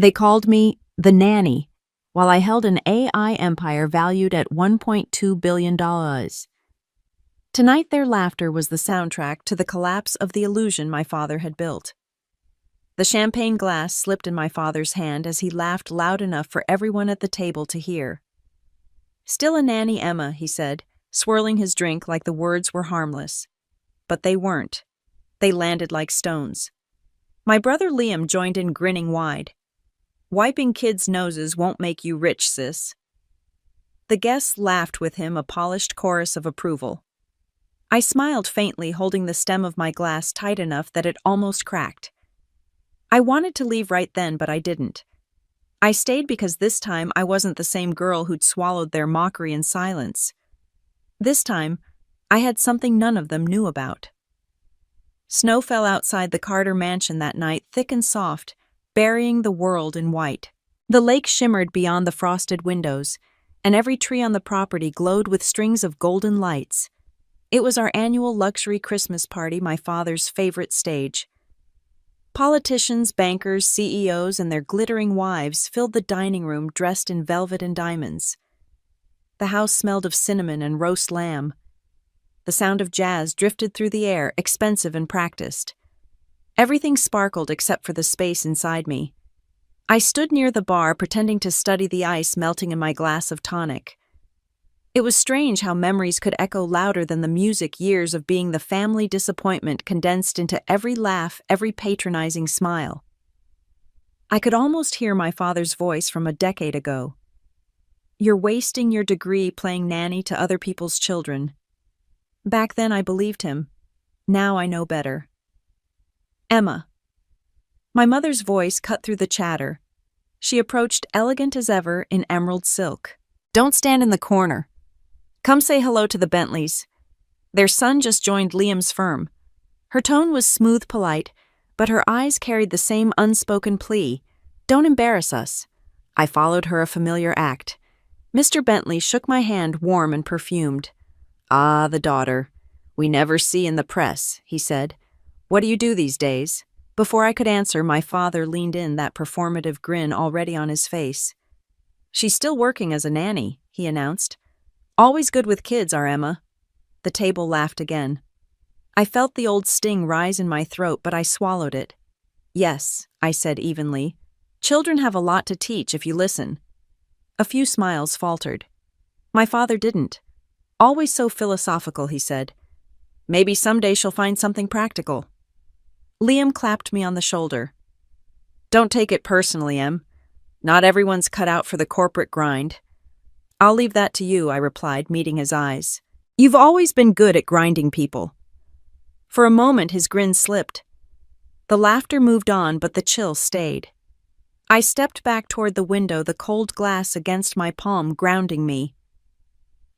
They called me the Nanny, while I held an AI empire valued at $1.2 billion. Tonight, their laughter was the soundtrack to the collapse of the illusion my father had built. The champagne glass slipped in my father's hand as he laughed loud enough for everyone at the table to hear. "Still a nanny, Emma," he said, swirling his drink like the words were harmless. But they weren't. They landed like stones. My brother Liam joined in, grinning wide. "Wiping kids' noses won't make you rich, sis." The guests laughed with him, a polished chorus of approval. I smiled faintly, holding the stem of my glass tight enough that it almost cracked. I wanted to leave right then, but I didn't. I stayed because this time I wasn't the same girl who'd swallowed their mockery in silence. This time, I had something none of them knew about. Snow fell outside the Carter mansion that night, thick and soft, burying the world in white. The lake shimmered beyond the frosted windows, and every tree on the property glowed with strings of golden lights. It was our annual luxury Christmas party, my father's favorite stage. Politicians, bankers, CEOs, and their glittering wives filled the dining room dressed in velvet and diamonds. The house smelled of cinnamon and roast lamb. The sound of jazz drifted through the air, expensive and practiced. Everything sparkled except for the space inside me. I stood near the bar, pretending to study the ice melting in my glass of tonic. It was strange how memories could echo louder than the music, years of being the family disappointment condensed into every laugh, every patronizing smile. I could almost hear my father's voice from a decade ago. "You're wasting your degree playing nanny to other people's children." Back then I believed him. Now I know better. "Emma." My mother's voice cut through the chatter. She approached, elegant as ever in emerald silk. "Don't stand in the corner. Come say hello to the Bentleys. Their son just joined Liam's firm." Her tone was smooth, polite, but her eyes carried the same unspoken plea. "Don't embarrass us." I followed her, a familiar act. Mr. Bentley shook my hand, warm and perfumed. "Ah, the daughter. We never see in the press," he said. "What do you do these days?" Before I could answer, my father leaned in, that performative grin already on his face. "She's still working as a nanny," he announced. "Always good with kids, our Emma." The table laughed again. I felt the old sting rise in my throat, but I swallowed it. "Yes," I said evenly. "Children have a lot to teach if you listen." A few smiles faltered. My father didn't. "Always so philosophical," he said. "Maybe someday she'll find something practical." Liam clapped me on the shoulder. "Don't take it personally, Em. Not everyone's cut out for the corporate grind." "I'll leave that to you," I replied, meeting his eyes. "You've always been good at grinding people." For a moment his grin slipped. The laughter moved on, but the chill stayed. I stepped back toward the window, the cold glass against my palm grounding me.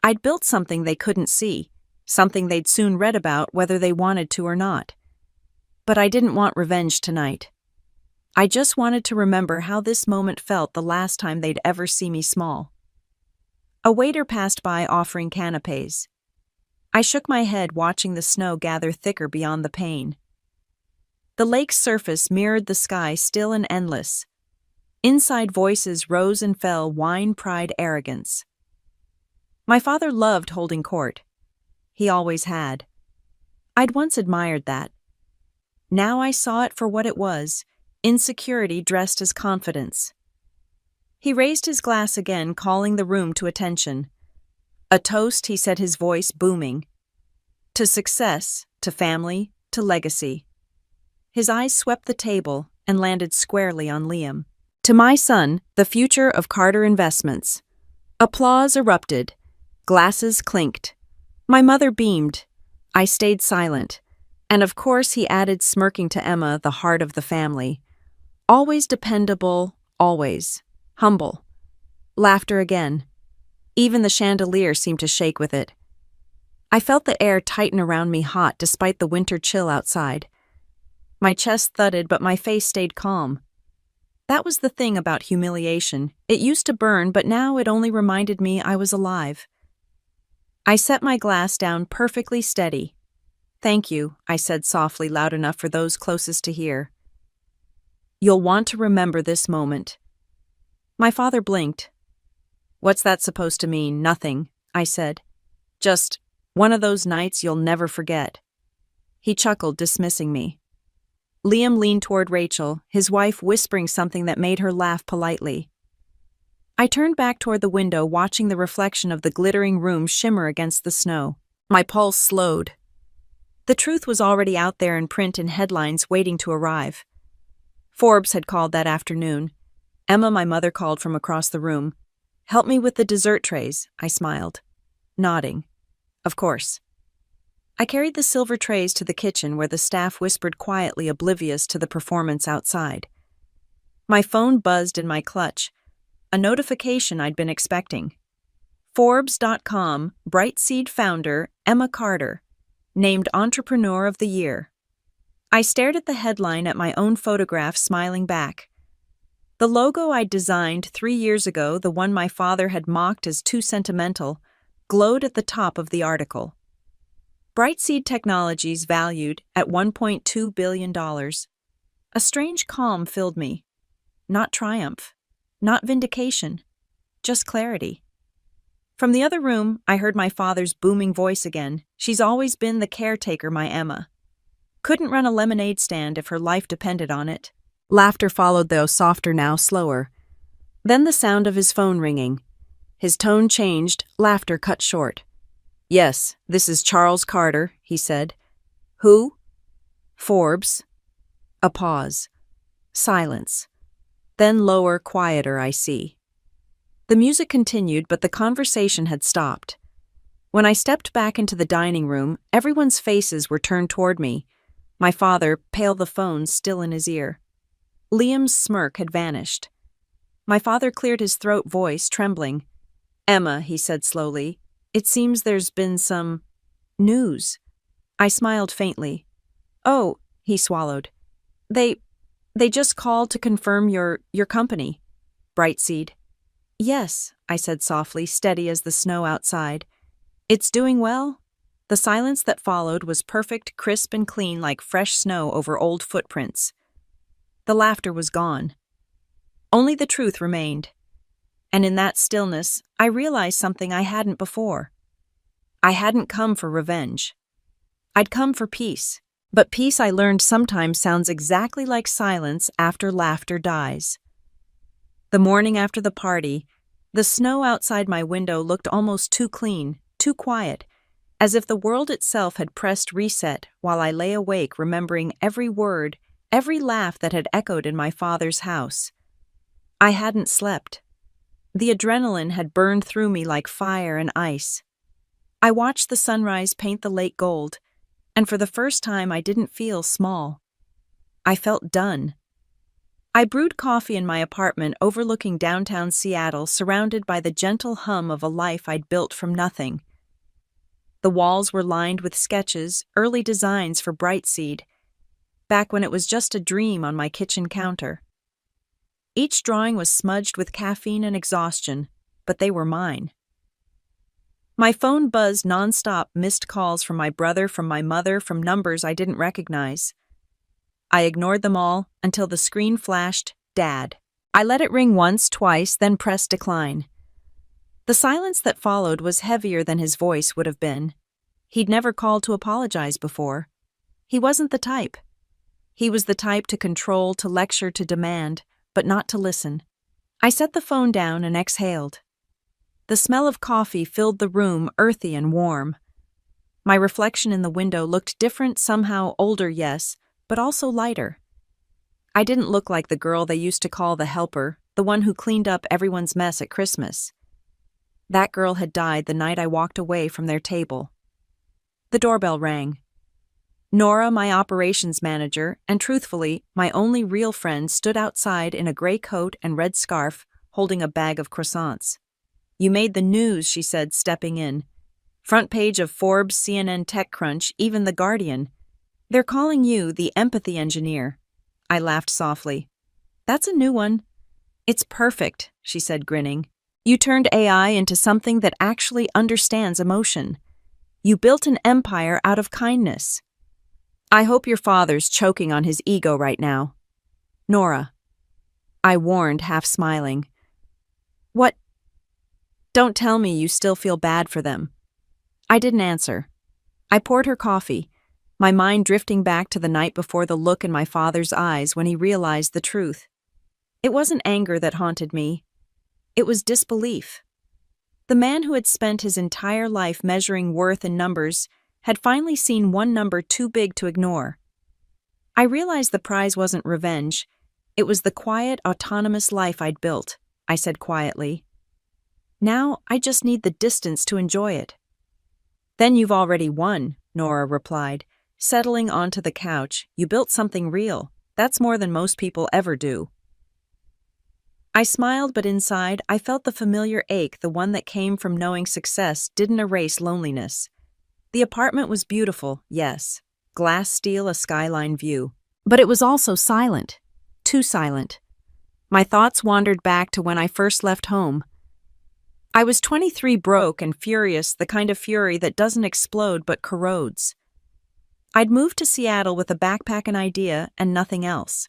I'd built something they couldn't see, something they'd soon read about whether they wanted to or not. But I didn't want revenge tonight. I just wanted to remember how this moment felt the last time they'd ever see me small. A waiter passed by offering canapés. I shook my head, watching the snow gather thicker beyond the pane. The lake's surface mirrored the sky, still and endless. Inside, voices rose and fell, wine, pride, arrogance. My father loved holding court. He always had. I'd once admired that. Now I saw it for what it was, insecurity dressed as confidence. He raised his glass again, calling the room to attention. "A toast," he said, his voice booming. "To success, to family, to legacy." His eyes swept the table and landed squarely on Liam. "To my son, the future of Carter Investments." Applause erupted. Glasses clinked. My mother beamed. I stayed silent. And of course he added, smirking, "To Emma, the heart of the family. Always dependable, always. Humble." Laughter again. Even the chandelier seemed to shake with it. I felt the air tighten around me, hot despite the winter chill outside. My chest thudded, but my face stayed calm. That was the thing about humiliation. It used to burn, but now it only reminded me I was alive. I set my glass down perfectly steady. "Thank you," I said softly, loud enough for those closest to hear. You'll want to remember this moment." My father blinked. "What's that supposed to mean? Nothing," I said. "Just one of those nights you'll never forget." He chuckled, dismissing me. Liam leaned toward Rachel, his wife whispering something that made her laugh politely. I turned back toward the window, watching the reflection of the glittering room shimmer against the snow. My pulse slowed. The truth was already out there in print and headlines waiting to arrive. Forbes had called that afternoon. Emma, my mother, called from across the room. "Help me with the dessert trays," I smiled, nodding. "Of course." I carried the silver trays to the kitchen where the staff whispered quietly, oblivious to the performance outside. My phone buzzed in my clutch, a notification I'd been expecting. Forbes.com, Brightseed founder Emma Carter, named Entrepreneur of the Year. I stared at the headline at my own photograph, smiling back. The logo I'd designed 3 years ago, the one my father had mocked as too sentimental, glowed at the top of the article. Brightseed Technologies valued at $1.2 billion. A strange calm filled me. Not triumph, not vindication, just clarity. From the other room, I heard my father's booming voice again. "She's always been the caretaker, my Emma. Couldn't run a lemonade stand if her life depended on it." Laughter followed, though softer now, slower. Then the sound of his phone ringing. His tone changed, laughter cut short. "Yes, this is Charles Carter," he said. "Who?" "Forbes." A pause. Silence. Then lower, quieter, "I see." The music continued, but the conversation had stopped. When I stepped back into the dining room, everyone's faces were turned toward me. My father, pale, the phone still in his ear. Liam's smirk had vanished. My father cleared his throat, voice trembling. "Emma," he said slowly, "it seems there's been some news." I smiled faintly. "Oh," he swallowed. They just called to confirm your company." Brightseed. "Yes," I said softly, steady as the snow outside. "It's doing well." The silence that followed was perfect, crisp and clean, like fresh snow over old footprints. The laughter was gone. Only the truth remained. And in that stillness, I realized something I hadn't before. I hadn't come for revenge. I'd come for peace. But peace, I learned, sometimes sounds exactly like silence after laughter dies. The morning after the party, the snow outside my window looked almost too clean, too quiet, as if the world itself had pressed reset while I lay awake remembering every word, every laugh that had echoed in my father's house. I hadn't slept. The adrenaline had burned through me like fire and ice. I watched the sunrise paint the lake gold, and for the first time I didn't feel small. I felt done. I brewed coffee in my apartment overlooking downtown Seattle, surrounded by the gentle hum of a life I'd built from nothing. The walls were lined with sketches, early designs for Brightseed, back when it was just a dream on my kitchen counter. Each drawing was smudged with caffeine and exhaustion, but they were mine. My phone buzzed nonstop, missed calls from my brother, from my mother, from numbers I didn't recognize. I ignored them all until the screen flashed, "Dad." I let it ring once, twice, then pressed decline. The silence that followed was heavier than his voice would have been. He'd never called to apologize before. He wasn't the type. He was the type to control, to lecture, to demand, but not to listen. I set the phone down and exhaled. The smell of coffee filled the room, earthy and warm. My reflection in the window looked different, somehow older, yes, but also lighter. I didn't look like the girl they used to call the helper, the one who cleaned up everyone's mess at Christmas. That girl had died the night I walked away from their table. The doorbell rang. Nora, my operations manager, and truthfully, my only real friend, stood outside in a gray coat and red scarf, holding a bag of croissants. "You made the news," she said, stepping in. "Front page of Forbes, CNN, TechCrunch, even The Guardian. They're calling you the empathy engineer." I laughed softly. "That's a new one." "It's perfect," she said, grinning. "You turned AI into something that actually understands emotion. You built an empire out of kindness. I hope your father's choking on his ego right now." "Nora," I warned, half smiling. What? Don't tell me you still feel bad for them. I didn't answer. I poured her coffee, my mind drifting back to the night before, the look in my father's eyes when he realized the truth. It wasn't anger that haunted me. It was disbelief. The man who had spent his entire life measuring worth in numbers had finally seen one number too big to ignore. I realized the prize wasn't revenge. It was the quiet, autonomous life I'd built, I said quietly. Now I just need the distance to enjoy it. Then you've already won, Nora replied, settling onto the couch. You built something real. That's more than most people ever do. I smiled, but inside I felt the familiar ache, the one that came from knowing success didn't erase loneliness. The apartment was beautiful, yes. Glass steel, a skyline view. But it was also silent. Too silent. My thoughts wandered back to when I first left home. I was 23, broke and furious, the kind of fury that doesn't explode but corrodes. I'd moved to Seattle with a backpack, an idea, and nothing else.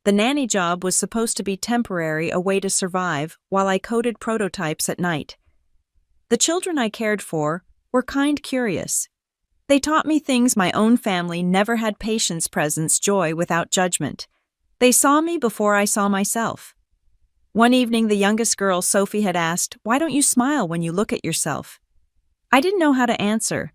The nanny job was supposed to be temporary, a way to survive, while I coded prototypes at night. The children I cared for were kind, curious. They taught me things my own family never had: patience, presence, joy without judgment. They saw me before I saw myself. One evening, the youngest girl, Sophie, had asked, "Why don't you smile when you look at yourself?" I didn't know how to answer.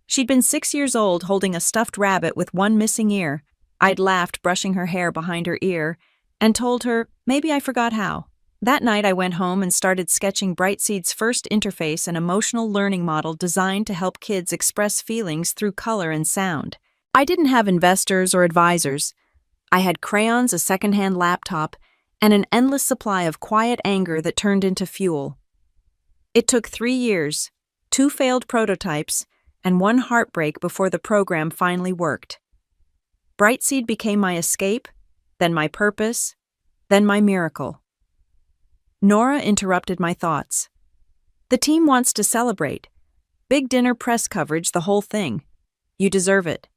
She'd been 6 years old, holding a stuffed rabbit with one missing ear. I'd laughed, brushing her hair behind her ear, and told her maybe I forgot how. That night I went home and started sketching Brightseed's first interface, an emotional learning model designed to help kids express feelings through color and sound. I didn't have investors or advisors. I had crayons, a secondhand laptop, and an endless supply of quiet anger that turned into fuel. It took 3 years, 2 failed prototypes, and 1 heartbreak before the program finally worked. Brightseed became my escape, then my purpose, then my miracle. Nora interrupted my thoughts. The team wants to celebrate. Big dinner, press coverage, the whole thing. You deserve it.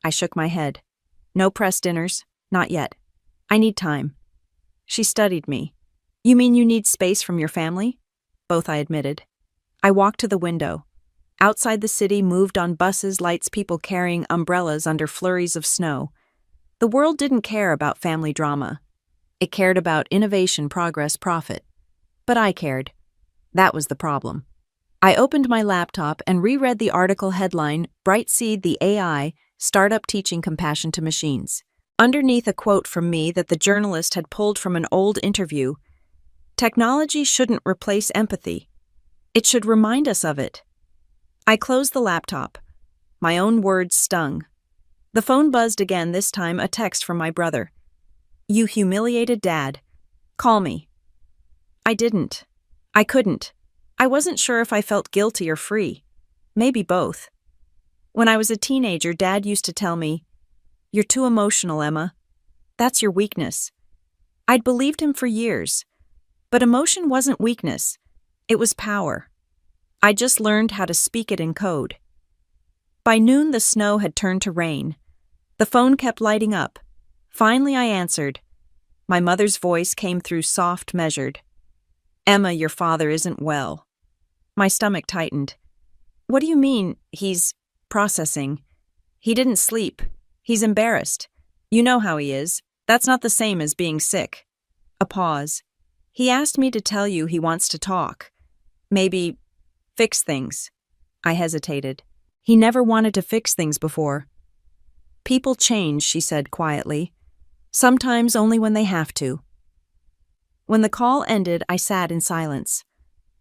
I shook my head. No press dinners, not yet. I need time. She studied me. You mean you need space from your family? Both, I admitted. I walked to the window. Outside, the city moved on buses, lights, people carrying umbrellas under flurries of snow. The world didn't care about family drama. It cared about innovation, progress, profit. But I cared. That was the problem. I opened my laptop and reread the article headline, "Brightseed, the AI, Startup Teaching Compassion to Machines." Underneath, a quote from me that the journalist had pulled from an old interview. Technology shouldn't replace empathy. It should remind us of it. I closed the laptop. My own words stung. The phone buzzed again, this time a text from my brother. "You humiliated Dad. Call me." I didn't. I couldn't. I wasn't sure if I felt guilty or free. Maybe both. When I was a teenager, Dad used to tell me, "You're too emotional, Emma. That's your weakness." I'd believed him for years. But emotion wasn't weakness. It was power. I just learned how to speak it in code. By noon, the snow had turned to rain. The phone kept lighting up. Finally, I answered. My mother's voice came through, soft, measured. "Emma, your father isn't well." My stomach tightened. "What do you mean, he's processing?" "He didn't sleep. He's embarrassed. You know how he is. That's not the same as being sick." A pause. "He asked me to tell you he wants to talk. Maybe fix things." I hesitated. He never wanted to fix things before. "People change," she said quietly. "Sometimes only when they have to." When the call ended, I sat in silence.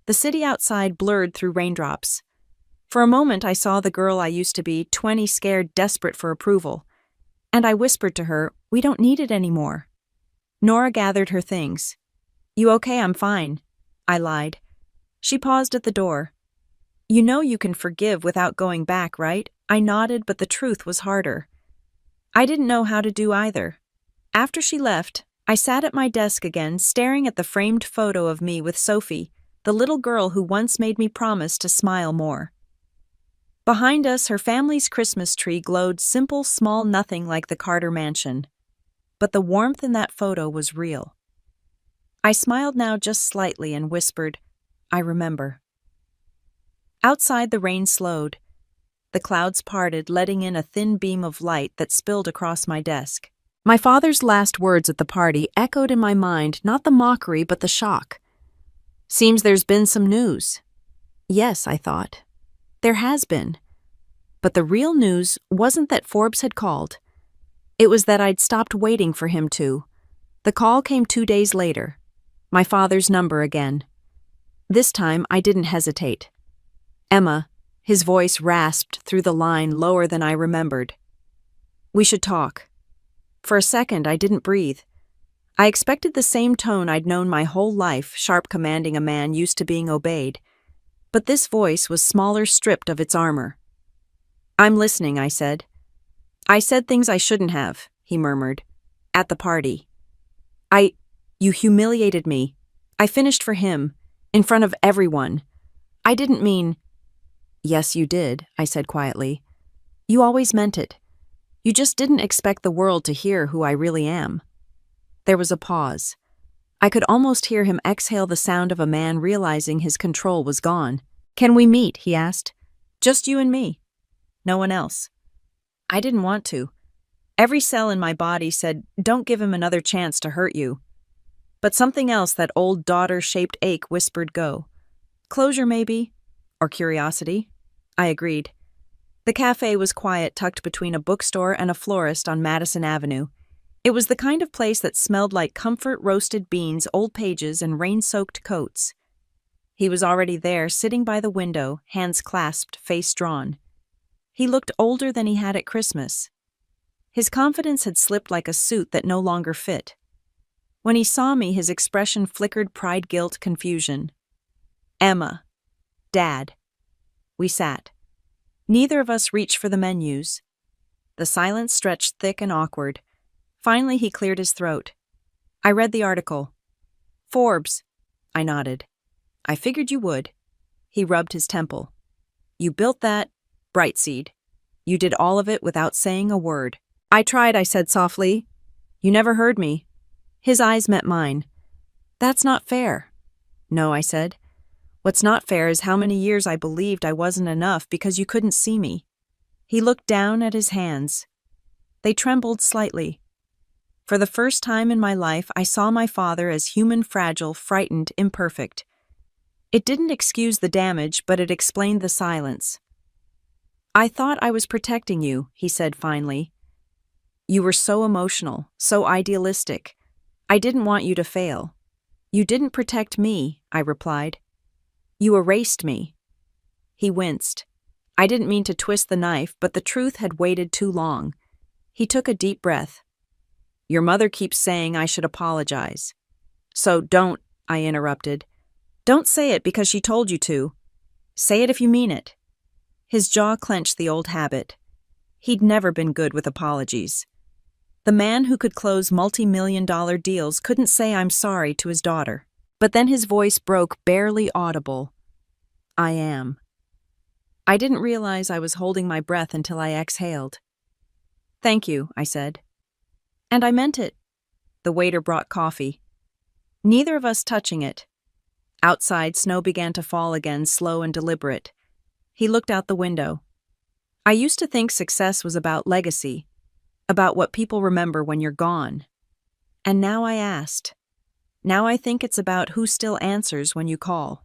The city outside blurred through raindrops. For a moment, I saw the girl I used to be, 20, scared, desperate for approval. And I whispered to her, "We don't need it anymore." Nora gathered her things. "You okay?" "I'm fine." I lied. She paused at the door. "You know you can forgive without going back, right?" I nodded, but the truth was harder. I didn't know how to do either. After she left, I sat at my desk again, staring at the framed photo of me with Sophie, the little girl who once made me promise to smile more. Behind us, her family's Christmas tree glowed, simple, small, nothing like the Carter mansion. But the warmth in that photo was real. I smiled now just slightly and whispered, "I remember." Outside, the rain slowed. The clouds parted, letting in a thin beam of light that spilled across my desk. My father's last words at the party echoed in my mind, not the mockery but the shock. "Seems there's been some news." Yes, I thought. There has been. But the real news wasn't that Forbes had called. It was that I'd stopped waiting for him to. The call came 2 days later. My father's number again. This time, I didn't hesitate. "Emma," his voice rasped through the line lower than I remembered. "We should talk." For a second, I didn't breathe. I expected the same tone I'd known my whole life, sharp, commanding, a man used to being obeyed. But this voice was smaller, stripped of its armor. "I'm listening," I said. "I said things I shouldn't have," he murmured. "At the party. You humiliated me. I finished for him, in front of everyone. I didn't mean—" "Yes, you did," I said quietly. "You always meant it. You just didn't expect the world to hear who I really am." There was a pause. I could almost hear him exhale the sound of a man realizing his control was gone. "Can we meet?" he asked. "Just you and me. No one else." I didn't want to. Every cell in my body said, "Don't give him another chance to hurt you." But something else, that old daughter-shaped ache, whispered go. "Closure, maybe? Or curiosity?" I agreed. The cafe was quiet, tucked between a bookstore and a florist on Madison Avenue. It was the kind of place that smelled like comfort, roasted beans, old pages, and rain-soaked coats. He was already there, sitting by the window, hands clasped, face drawn. He looked older than he had at Christmas. His confidence had slipped like a suit that no longer fit. When he saw me, his expression flickered pride, guilt, confusion. "Emma. Dad." We sat. Neither of us reached for the menus. The silence stretched thick and awkward. Finally, he cleared his throat. "I read the article." "Forbes." I nodded. "I figured you would." He rubbed his temple. "You built that, Brightseed. You did all of it without saying a word." "I tried," I said softly. "You never heard me." His eyes met mine. "That's not fair." "No," I said. "What's not fair is how many years I believed I wasn't enough because you couldn't see me." He looked down at his hands. They trembled slightly. For the first time in my life, I saw my father as human, fragile, frightened, imperfect. It didn't excuse the damage, but it explained the silence. "I thought I was protecting you," he said finally. "You were so emotional, so idealistic. I didn't want you to fail." "You didn't protect me," I replied. "You erased me." He winced. I didn't mean to twist the knife, but the truth had waited too long. He took a deep breath. "Your mother keeps saying I should apologize." "So don't," I interrupted. "Don't say it because she told you to. Say it if you mean it." His jaw clenched, the old habit. He'd never been good with apologies. The man who could close multi-million-dollar deals couldn't say "I'm sorry" to his daughter. But then his voice broke, barely audible. "I am." I didn't realize I was holding my breath until I exhaled. "Thank you," I said. And I meant it. The waiter brought coffee. Neither of us touching it. Outside, snow began to fall again, slow and deliberate. He looked out the window. "I used to think success was about legacy, about what people remember when you're gone. And now I asked. Now I think it's about who still answers when you call."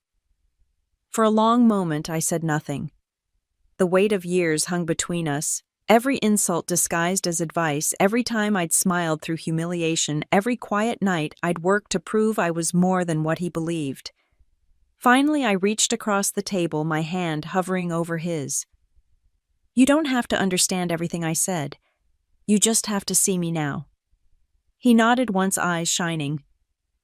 For a long moment, I said nothing. The weight of years hung between us, every insult disguised as advice, every time I'd smiled through humiliation, every quiet night I'd worked to prove I was more than what he believed. Finally, I reached across the table, my hand hovering over his. "You don't have to understand everything I said. You just have to see me now." He nodded, once eyes shining.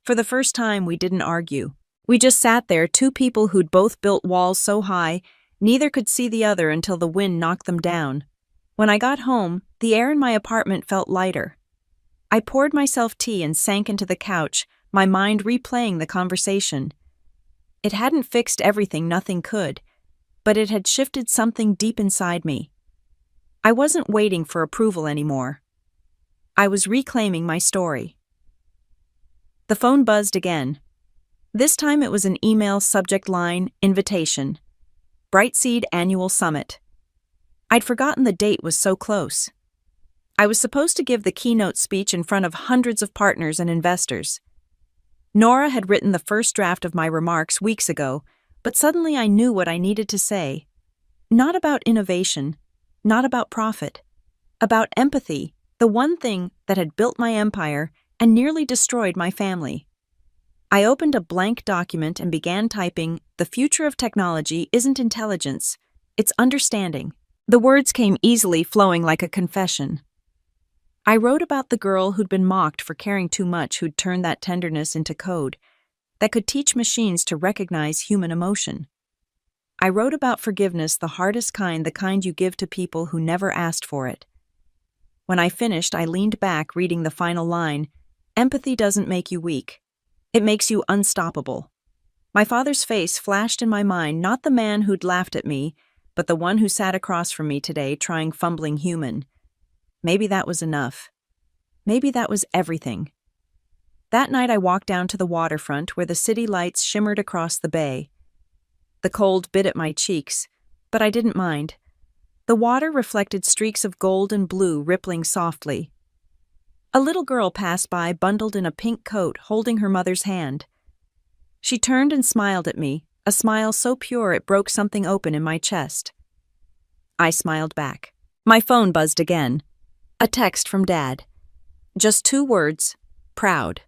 For the first time, we didn't argue. We just sat there, two people who'd both built walls so high, neither could see the other until the wind knocked them down. When I got home, the air in my apartment felt lighter. I poured myself tea and sank into the couch, my mind replaying the conversation. It hadn't fixed everything, nothing could, but it had shifted something deep inside me. I wasn't waiting for approval anymore. I was reclaiming my story. The phone buzzed again. This time it was an email subject line, invitation. Brightseed Annual Summit. I'd forgotten the date was so close. I was supposed to give the keynote speech in front of hundreds of partners and investors. Nora had written the first draft of my remarks weeks ago, but suddenly I knew what I needed to say. Not about innovation, not about profit, about empathy, the one thing that had built my empire and nearly destroyed my family. I opened a blank document and began typing, "The future of technology isn't intelligence, it's understanding." The words came easily, flowing like a confession. I wrote about the girl who'd been mocked for caring too much, who'd turned that tenderness into code that could teach machines to recognize human emotion. I wrote about forgiveness, the hardest kind, the kind you give to people who never asked for it. When I finished, I leaned back, reading the final line, "Empathy doesn't make you weak. It makes you unstoppable." My father's face flashed in my mind, not the man who'd laughed at me, but the one who sat across from me today, trying fumbling human. Maybe that was enough. Maybe that was everything. That night I walked down to the waterfront where the city lights shimmered across the bay. The cold bit at my cheeks, but I didn't mind. The water reflected streaks of gold and blue rippling softly. A little girl passed by, bundled in a pink coat, holding her mother's hand. She turned and smiled at me, a smile so pure it broke something open in my chest. I smiled back. My phone buzzed again. A text from Dad. Just 2 words, proud,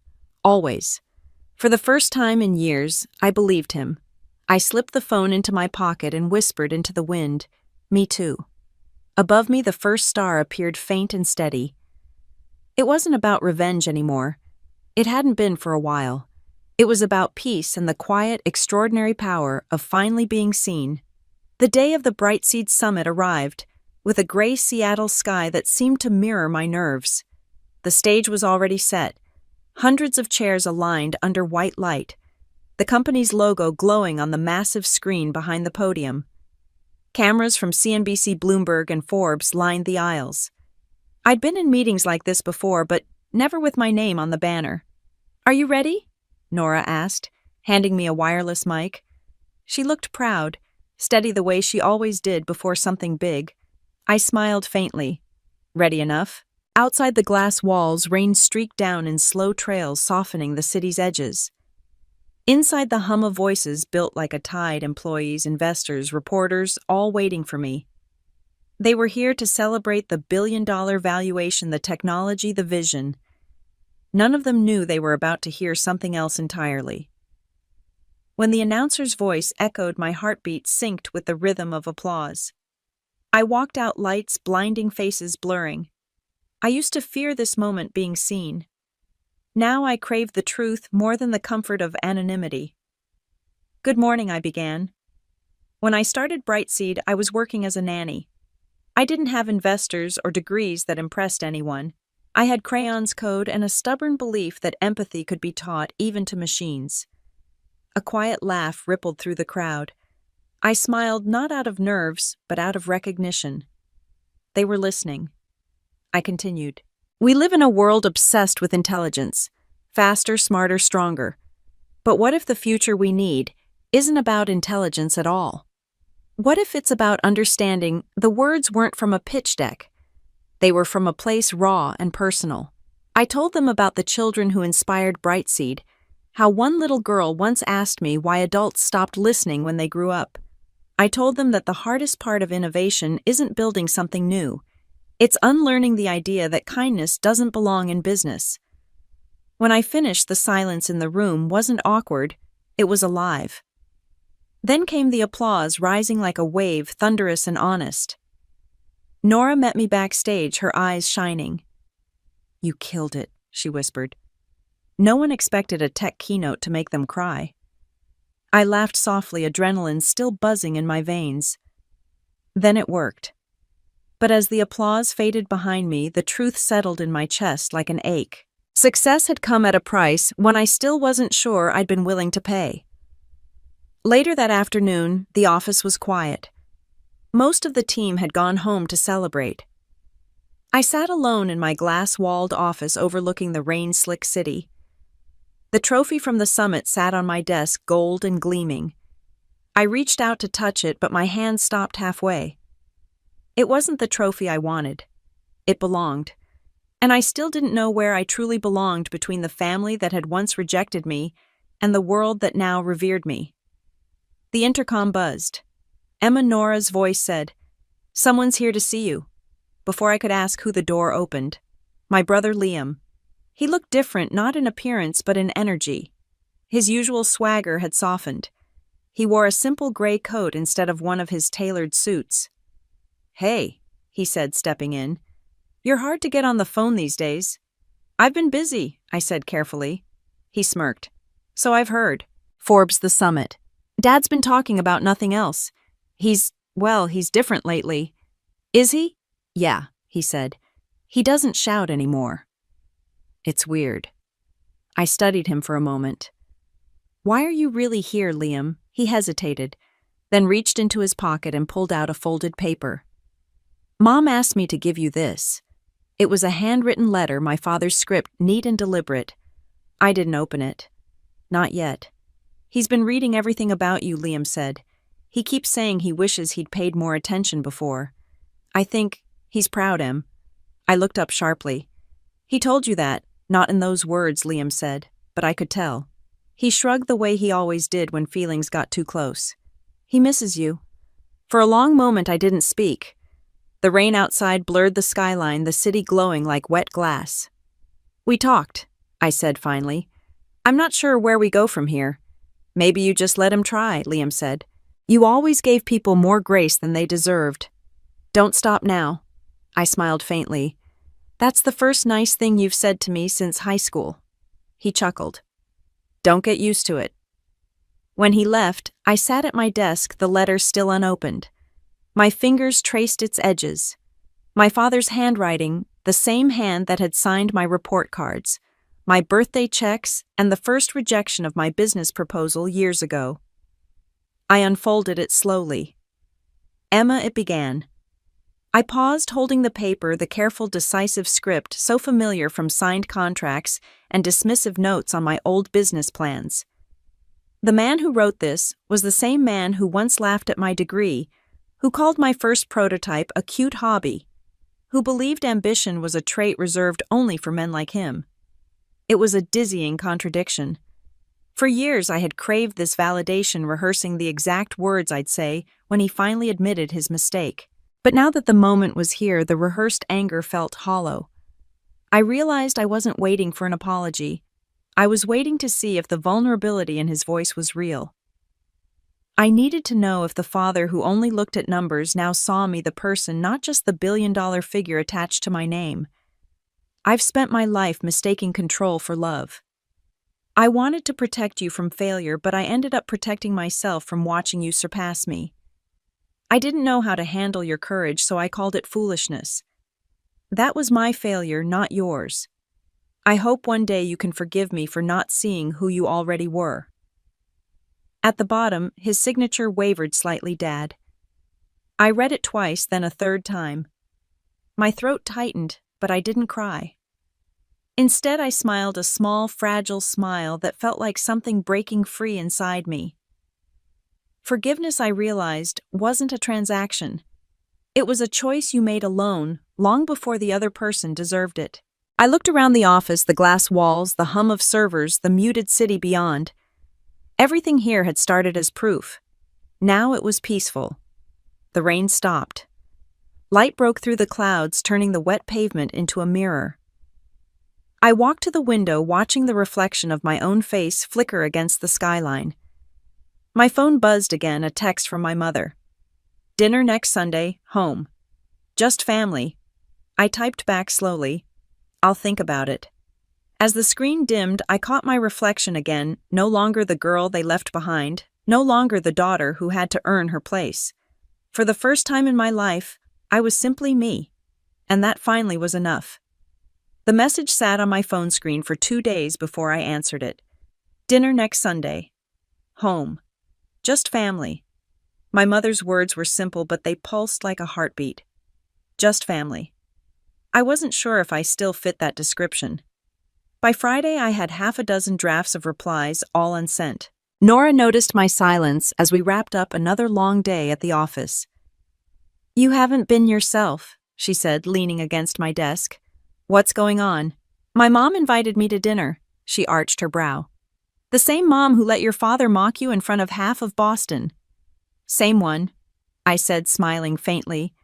always. For the first time in years, I believed him. I slipped the phone into my pocket and whispered into the wind, "Me too." Above me, the first star appeared faint and steady. It wasn't about revenge anymore. It hadn't been for a while. It was about peace and the quiet, extraordinary power of finally being seen. The day of the Brightseed Summit arrived, with a gray Seattle sky that seemed to mirror my nerves. The stage was already set, hundreds of chairs aligned under white light, the company's logo glowing on the massive screen behind the podium. Cameras from CNBC, Bloomberg, and Forbes lined the aisles. I'd been in meetings like this before, but never with my name on the banner. "Are you ready?" Nora asked, handing me a wireless mic. She looked proud, steady the way she always did before something big. I smiled faintly. Ready enough? Outside, the glass walls, rain streaked down in slow trails, softening the city's edges. Inside, the hum of voices built like a tide, employees, investors, reporters, all waiting for me. They were here to celebrate the billion-dollar valuation, the technology, the vision. None of them knew they were about to hear something else entirely. When the announcer's voice echoed, my heartbeat synced with the rhythm of applause. I walked out, lights, blinding faces blurring. I used to fear this moment being seen. Now I craved the truth more than the comfort of anonymity. "Good morning," I began. When I started Brightseed, I was working as a nanny. I didn't have investors or degrees that impressed anyone. I had crayons, code, and a stubborn belief that empathy could be taught even to machines. A quiet laugh rippled through the crowd. I smiled, not out of nerves, but out of recognition. They were listening. I continued. "We live in a world obsessed with intelligence. Faster, smarter, stronger. But what if the future we need isn't about intelligence at all? What if it's about understanding the words weren't from a pitch deck? They were from a place raw and personal." I told them about the children who inspired Brightseed, how one little girl once asked me why adults stopped listening when they grew up. I told them that the hardest part of innovation isn't building something new. It's unlearning the idea that kindness doesn't belong in business. When I finished, the silence in the room wasn't awkward, it was alive. Then came the applause, rising like a wave, thunderous and honest. Nora met me backstage, her eyes shining. "You killed it," she whispered. No one expected a tech keynote to make them cry. I laughed softly, adrenaline still buzzing in my veins. Then it worked. But as the applause faded behind me, the truth settled in my chest like an ache. Success had come at a price when I still wasn't sure I'd been willing to pay. Later that afternoon, the office was quiet. Most of the team had gone home to celebrate. I sat alone in my glass-walled office overlooking the rain-slick city. The trophy from the summit sat on my desk, gold and gleaming. I reached out to touch it, but my hand stopped halfway. It wasn't the trophy I wanted. It belonged. And I still didn't know where I truly belonged between the family that had once rejected me and the world that now revered me. The intercom buzzed. Emma Nora's voice said, "Someone's here to see you." Before I could ask who, the door opened. My brother Liam. He looked different, not in appearance but in energy. His usual swagger had softened. He wore a simple gray coat instead of one of his tailored suits. "Hey," he said, stepping in. "You're hard to get on the phone these days." "I've been busy," I said carefully. He smirked. "So I've heard. Forbes the summit. Dad's been talking about nothing else. He's different lately." "Is he?" "Yeah," he said. "He doesn't shout anymore." "It's weird." I studied him for a moment. "Why are you really here, Liam?" He hesitated, then reached into his pocket and pulled out a folded paper. "Mom asked me to give you this." It was a handwritten letter, my father's script, neat and deliberate. I didn't open it. Not yet. "He's been reading everything about you," Liam said. "He keeps saying he wishes he'd paid more attention before. I think he's proud, Em." I looked up sharply. "He told you that?" "Not in those words," Liam said, but I could tell. He shrugged the way he always did when feelings got too close. "He misses you." For a long moment I didn't speak. The rain outside blurred the skyline, the city glowing like wet glass. "We talked," I said finally. "I'm not sure where we go from here." "Maybe you just let him try," Liam said. "You always gave people more grace than they deserved." "Don't stop now." I smiled faintly. "That's the first nice thing you've said to me since high school." He chuckled. "Don't get used to it." When he left, I sat at my desk, the letter still unopened. My fingers traced its edges. My father's handwriting, the same hand that had signed my report cards, my birthday checks, and the first rejection of my business proposal years ago. I unfolded it slowly. "Emma," it began. I paused, holding the paper, the careful, decisive script so familiar from signed contracts and dismissive notes on my old business plans. The man who wrote this was the same man who once laughed at my degree, who called my first prototype a cute hobby, who believed ambition was a trait reserved only for men like him. It was a dizzying contradiction. For years I had craved this validation, rehearsing the exact words I'd say when he finally admitted his mistake. But now that the moment was here, the rehearsed anger felt hollow. I realized I wasn't waiting for an apology. I was waiting to see if the vulnerability in his voice was real. I needed to know if the father who only looked at numbers now saw me, the person, not just the billion-dollar figure attached to my name. I've spent my life mistaking control for love. I wanted to protect you from failure, but I ended up protecting myself from watching you surpass me. I didn't know how to handle your courage, so I called it foolishness. That was my failure, not yours. I hope one day you can forgive me for not seeing who you already were. At the bottom, his signature wavered slightly, Dad. I read it twice, then a third time. My throat tightened, but I didn't cry. Instead, I smiled, a small, fragile smile that felt like something breaking free inside me. Forgiveness, I realized, wasn't a transaction. It was a choice you made alone, long before the other person deserved it. I looked around the office, the glass walls, the hum of servers, the muted city beyond. Everything here had started as proof. Now it was peaceful. The rain stopped. Light broke through the clouds, turning the wet pavement into a mirror. I walked to the window, watching the reflection of my own face flicker against the skyline. My phone buzzed again, a text from my mother. "Dinner next Sunday, home. Just family." I typed back slowly, "I'll think about it." As the screen dimmed, I caught my reflection again, no longer the girl they left behind, no longer the daughter who had to earn her place. For the first time in my life, I was simply me, and that finally was enough. The message sat on my phone screen for 2 days before I answered it. "Dinner next Sunday. Home. Just family." My mother's words were simple, but they pulsed like a heartbeat. Just family. I wasn't sure if I still fit that description. By Friday, I had half a dozen drafts of replies, all unsent. Nora noticed my silence as we wrapped up another long day at the office. "You haven't been yourself," she said, leaning against my desk. "What's going on?" "My mom invited me to dinner," she arched her brow. "The same mom who let your father mock you in front of half of Boston." "Same one," I said, smiling faintly.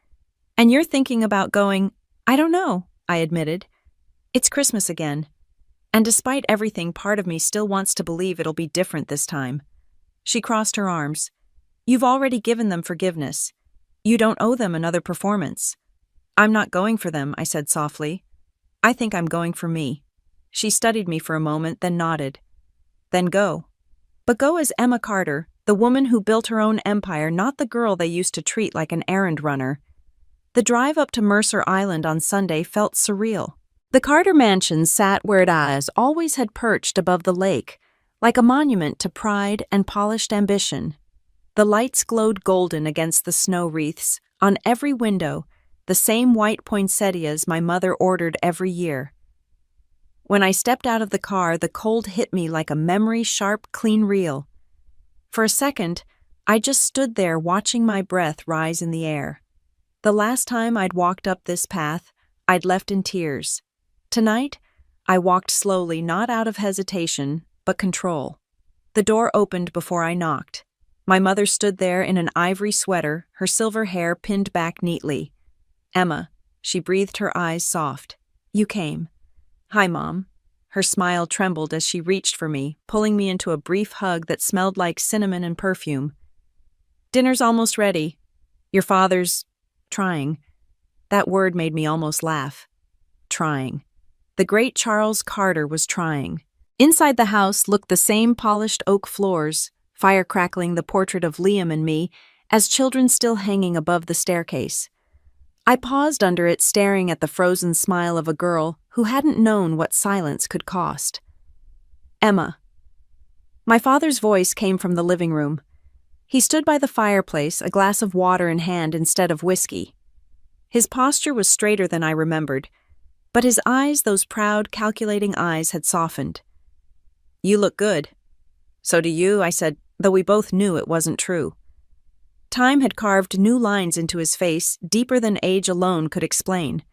"And you're thinking about going?" "I don't know," I admitted. "It's Christmas again. And despite everything, part of me still wants to believe it'll be different this time." She crossed her arms. "You've already given them forgiveness. You don't owe them another performance." "I'm not going for them," I said softly. "I think I'm going for me." She studied me for a moment, then nodded. "Then go. But go as Emma Carter, the woman who built her own empire, not the girl they used to treat like an errand runner." The drive up to Mercer Island on Sunday felt surreal. The Carter mansion sat where it always had perched above the lake, like a monument to pride and polished ambition. The lights glowed golden against the snow wreaths, on every window, the same white poinsettias my mother ordered every year. When I stepped out of the car, the cold hit me like a memory-sharp, clean reel. For a second, I just stood there watching my breath rise in the air. The last time I'd walked up this path, I'd left in tears. Tonight, I walked slowly, not out of hesitation, but control. The door opened before I knocked. My mother stood there in an ivory sweater, her silver hair pinned back neatly. "Emma," she breathed, her eyes soft. "You came." "Hi, Mom." Her smile trembled as she reached for me, pulling me into a brief hug that smelled like cinnamon and perfume. "Dinner's almost ready. Your father's trying." That word made me almost laugh. Trying. The great Charles Carter was trying. Inside the house looked the same polished oak floors, fire crackling the portrait of Liam and me, as children still hanging above the staircase. I paused under it, staring at the frozen smile of a girl who hadn't known what silence could cost. "Emma." My father's voice came from the living room. He stood by the fireplace, a glass of water in hand instead of whiskey. His posture was straighter than I remembered, but his eyes, those proud, calculating eyes, had softened. "You look good." "So do you," I said, though we both knew it wasn't true. Time had carved new lines into his face, deeper than age alone could explain.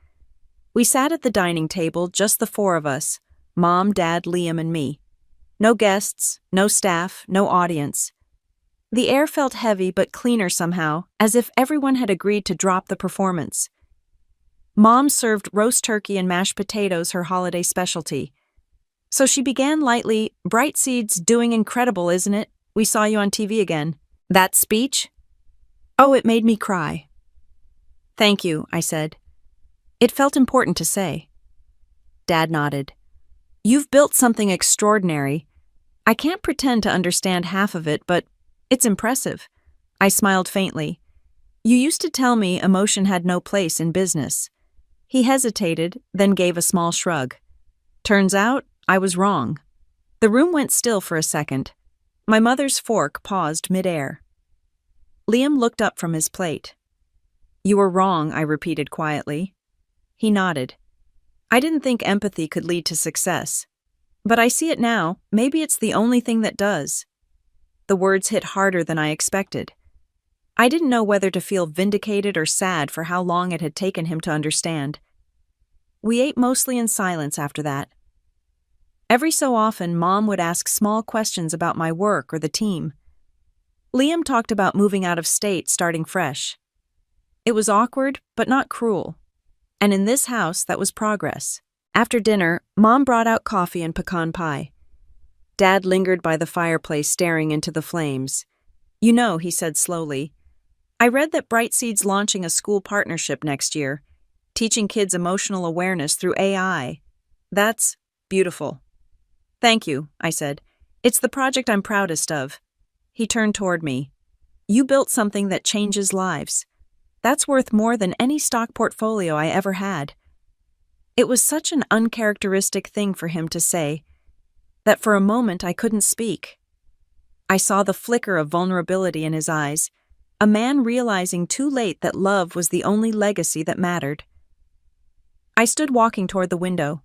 We sat at the dining table, just the four of us, Mom, Dad, Liam, and me. No guests, no staff, no audience. The air felt heavy but cleaner somehow, as if everyone had agreed to drop the performance. Mom served roast turkey and mashed potatoes, her holiday specialty. So she began lightly, "Brightseed's doing incredible, isn't it? We saw you on TV again." "That speech? Oh, it made me cry." "Thank you," I said. It felt important to say. Dad nodded. "You've built something extraordinary. I can't pretend to understand half of it, but it's impressive." I smiled faintly. "You used to tell me emotion had no place in business." He hesitated, then gave a small shrug. "Turns out, I was wrong." The room went still for a second. My mother's fork paused mid-air. Liam looked up from his plate. "You were wrong," I repeated quietly. He nodded. "I didn't think empathy could lead to success. But I see it now. Maybe it's the only thing that does." The words hit harder than I expected. I didn't know whether to feel vindicated or sad for how long it had taken him to understand. We ate mostly in silence after that. Every so often, Mom would ask small questions about my work or the team. Liam talked about moving out of state, starting fresh. It was awkward, but not cruel. And in this house, that was progress. After dinner, Mom brought out coffee and pecan pie. Dad lingered by the fireplace, staring into the flames. "You know," he said slowly, "I read that Brightseed's launching a school partnership next year, teaching kids emotional awareness through AI. That's beautiful." "Thank you," I said. "It's the project I'm proudest of." He turned toward me. "You built something that changes lives. That's worth more than any stock portfolio I ever had." It was such an uncharacteristic thing for him to say that for a moment I couldn't speak. I saw the flicker of vulnerability in his eyes, a man realizing too late that love was the only legacy that mattered. I stood walking toward the window.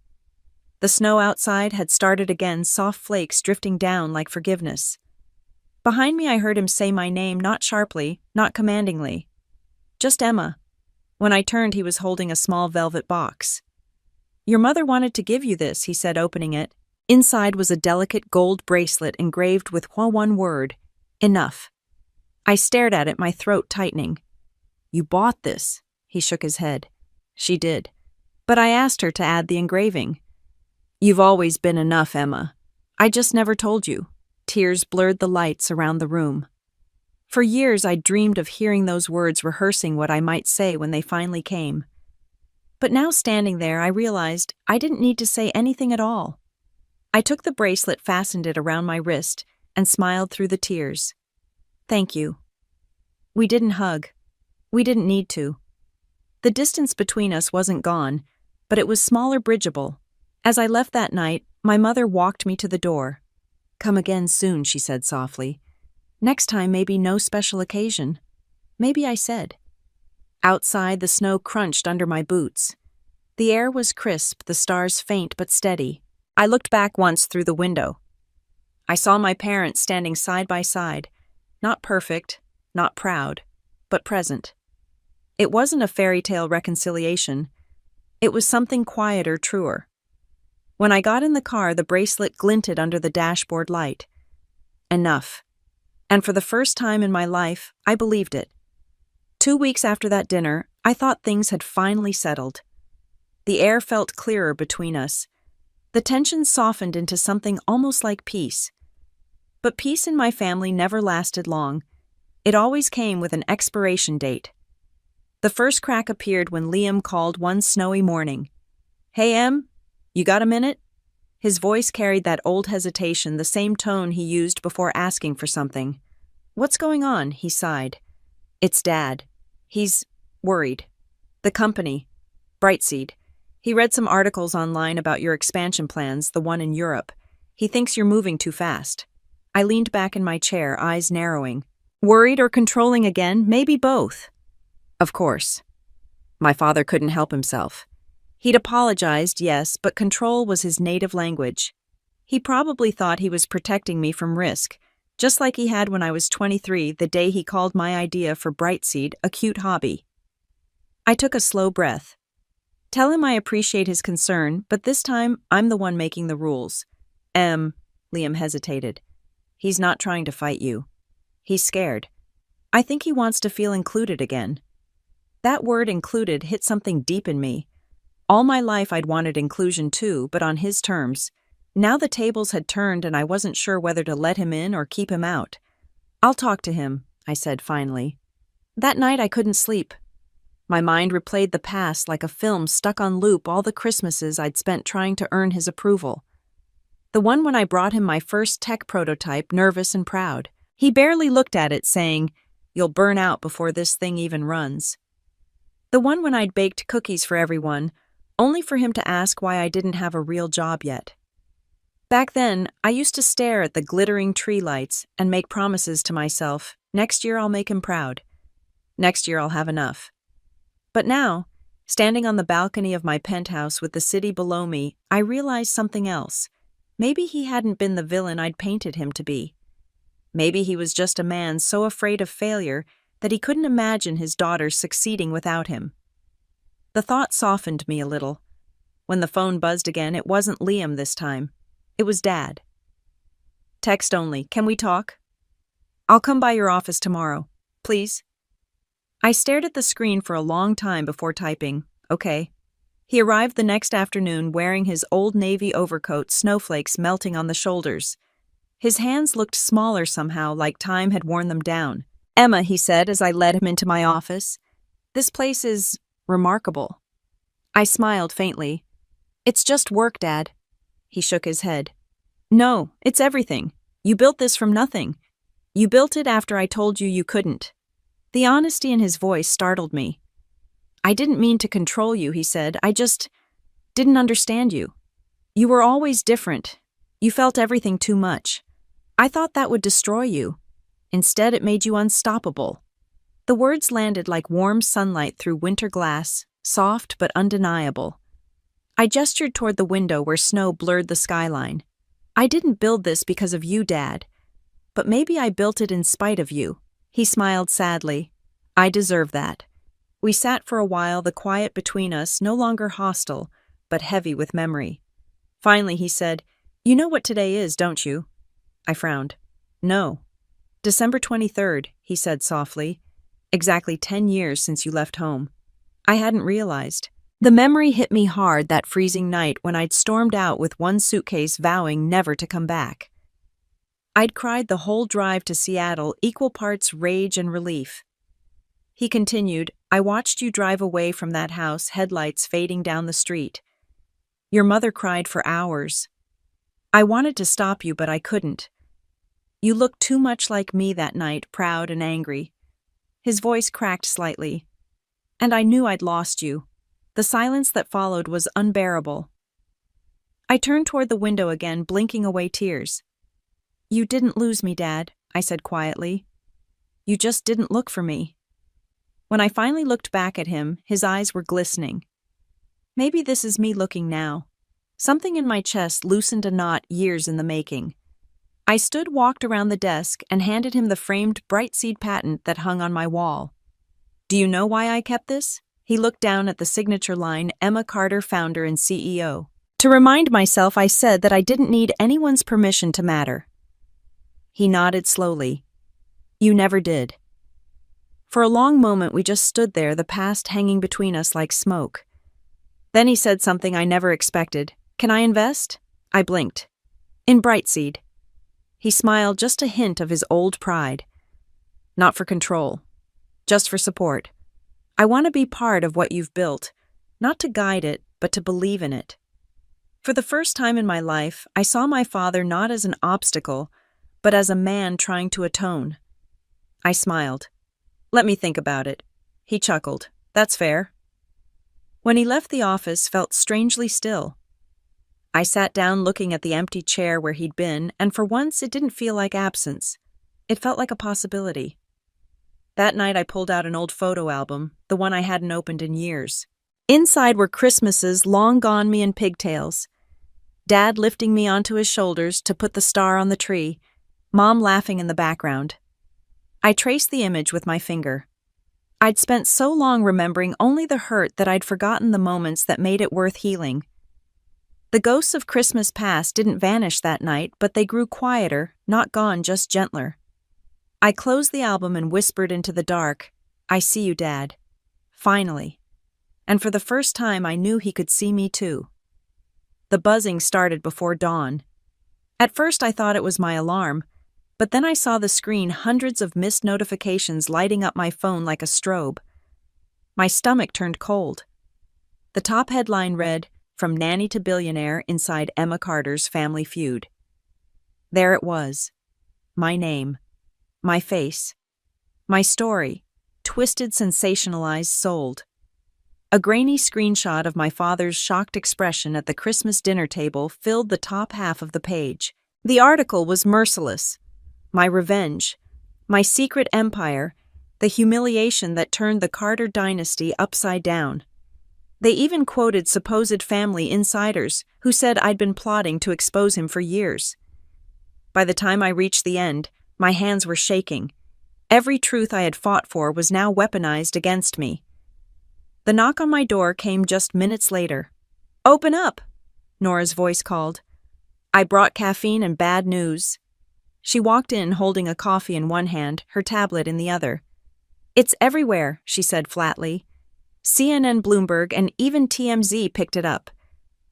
The snow outside had started again, soft flakes drifting down like forgiveness. Behind me I heard him say my name, not sharply, not commandingly. Just Emma. When I turned, he was holding a small velvet box. "Your mother wanted to give you this," he said, opening it. Inside was a delicate gold bracelet engraved with one word: enough. I stared at it, my throat tightening. "You bought this," he shook his head. "She did. But I asked her to add the engraving." "You've always been enough, Emma. I just never told you." Tears blurred the lights around the room. For years I dreamed of hearing those words, rehearsing what I might say when they finally came. But now standing there, I realized I didn't need to say anything at all. I took the bracelet, fastened it around my wrist, and smiled through the tears. "Thank you." We didn't hug. We didn't need to. The distance between us wasn't gone, but it was smaller, bridgeable. As I left that night, my mother walked me to the door. "Come again soon," she said softly. "Next time, maybe no special occasion." Maybe, I said. Outside, the snow crunched under my boots. The air was crisp, the stars faint but steady. I looked back once through the window. I saw my parents standing side by side, not perfect, not proud, but present. It wasn't a fairy tale reconciliation. It was something quieter, truer. When I got in the car, the bracelet glinted under the dashboard light. Enough. And for the first time in my life, I believed it. 2 weeks after that dinner, I thought things had finally settled. The air felt clearer between us. The tension softened into something almost like peace. But peace in my family never lasted long. It always came with an expiration date. The first crack appeared when Liam called one snowy morning. "Hey, Em, you got a minute?" His voice carried that old hesitation, the same tone he used before asking for something. "What's going on?" he sighed. "It's Dad. He's worried. The company, Brightseed. He read some articles online about your expansion plans, the one in Europe. He thinks you're moving too fast." I leaned back in my chair, eyes narrowing. Worried or controlling again? Maybe both. Of course. My father couldn't help himself. He'd apologized, yes, but control was his native language. He probably thought he was protecting me from risk, just like he had when I was 23, the day he called my idea for Brightseed a cute hobby. I took a slow breath. Tell him I appreciate his concern, but this time I'm the one making the rules. Liam hesitated. He's not trying to fight you. He's scared. I think he wants to feel included again. That word included hit something deep in me. All my life I'd wanted inclusion too, but on his terms. Now the tables had turned and I wasn't sure whether to let him in or keep him out. "I'll talk to him," I said finally. That night I couldn't sleep. My mind replayed the past like a film stuck on loop, all the Christmases I'd spent trying to earn his approval. The one when I brought him my first tech prototype, nervous and proud. He barely looked at it, saying, "You'll burn out before this thing even runs." The one when I'd baked cookies for everyone, only for him to ask why I didn't have a real job yet. Back then, I used to stare at the glittering tree lights and make promises to myself, next year I'll make him proud. Next year I'll have enough. But now, standing on the balcony of my penthouse with the city below me, I realized something else. Maybe he hadn't been the villain I'd painted him to be. Maybe he was just a man so afraid of failure that he couldn't imagine his daughter succeeding without him. The thought softened me a little. When the phone buzzed again, it wasn't Liam this time. It was Dad. "Text only. Can we talk?" "I'll come by your office tomorrow. Please?" I stared at the screen for a long time before typing, "Okay." He arrived the next afternoon wearing his old navy overcoat, snowflakes melting on the shoulders. His hands looked smaller somehow, like time had worn them down. "Emma," he said as I led him into my office, "this place is remarkable." I smiled faintly. "It's just work, Dad." He shook his head. "No, it's everything. You built this from nothing. You built it after I told you you couldn't." The honesty in his voice startled me. "I didn't mean to control you," he said. "I just didn't understand you. You were always different. You felt everything too much. I thought that would destroy you. Instead, it made you unstoppable." The words landed like warm sunlight through winter glass, soft but undeniable. I gestured toward the window where snow blurred the skyline. I didn't build this because of you, Dad. But maybe I built it in spite of you. He smiled sadly. I deserve that. We sat for a while, the quiet between us no longer hostile, but heavy with memory. Finally, he said, "You know what today is, don't you?" I frowned. "No." "December 23rd, he said softly. "Exactly 10 years since you left home." I hadn't realized. The memory hit me hard that freezing night when I'd stormed out with one suitcase vowing never to come back. I'd cried the whole drive to Seattle, equal parts rage and relief. He continued, "I watched you drive away from that house, headlights fading down the street. Your mother cried for hours. I wanted to stop you, but I couldn't. You looked too much like me that night, proud and angry." His voice cracked slightly. "And I knew I'd lost you. The silence that followed was unbearable." I turned toward the window again, blinking away tears. "You didn't lose me, Dad," I said quietly. "You just didn't look for me." When I finally looked back at him, his eyes were glistening. Maybe this is me looking now. Something in my chest loosened a knot years in the making. I walked around the desk, and handed him the framed Brightseed patent that hung on my wall. "Do you know why I kept this?" He looked down at the signature line, "Emma Carter, founder and CEO." To remind myself, I said that I didn't need anyone's permission to matter. He nodded slowly. "You never did." For a long moment we just stood there, the past hanging between us like smoke. Then he said something I never expected. "Can I invest?" I blinked. "In Brightseed." He smiled, just a hint of his old pride. "Not for control. Just for support. I want to be part of what you've built, not to guide it, but to believe in it." For the first time in my life, I saw my father not as an obstacle, but as a man trying to atone. I smiled. "Let me think about it." He chuckled. "That's fair." When he left, the office felt strangely still. I sat down looking at the empty chair where he'd been, and for once it didn't feel like absence. It felt like a possibility. That night I pulled out an old photo album, the one I hadn't opened in years. Inside were Christmases long gone me in pigtails. Dad lifting me onto his shoulders to put the star on the tree, Mom laughing in the background. I traced the image with my finger. I'd spent so long remembering only the hurt that I'd forgotten the moments that made it worth healing. The ghosts of Christmas past didn't vanish that night, but they grew quieter, not gone, just gentler. I closed the album and whispered into the dark, "I see you, Dad." Finally. And for the first time I knew he could see me too. The buzzing started before dawn. At first I thought it was my alarm, but then I saw the screen, hundreds of missed notifications lighting up my phone like a strobe. My stomach turned cold. The top headline read, "From Nanny to Billionaire inside Emma Carter's Family Feud." There it was. My name. My face. My story. Twisted, sensationalized, sold. A grainy screenshot of my father's shocked expression at the Christmas dinner table filled the top half of the page. The article was merciless. My revenge. My secret empire. The humiliation that turned the Carter dynasty upside down. They even quoted supposed family insiders who said I'd been plotting to expose him for years. By the time I reached the end, my hands were shaking. Every truth I had fought for was now weaponized against me. The knock on my door came just minutes later. "Open up," Nora's voice called. I brought caffeine and bad news. She walked in holding a coffee in one hand, her tablet in the other. "It's everywhere," she said flatly. CNN, Bloomberg, and even TMZ picked it up.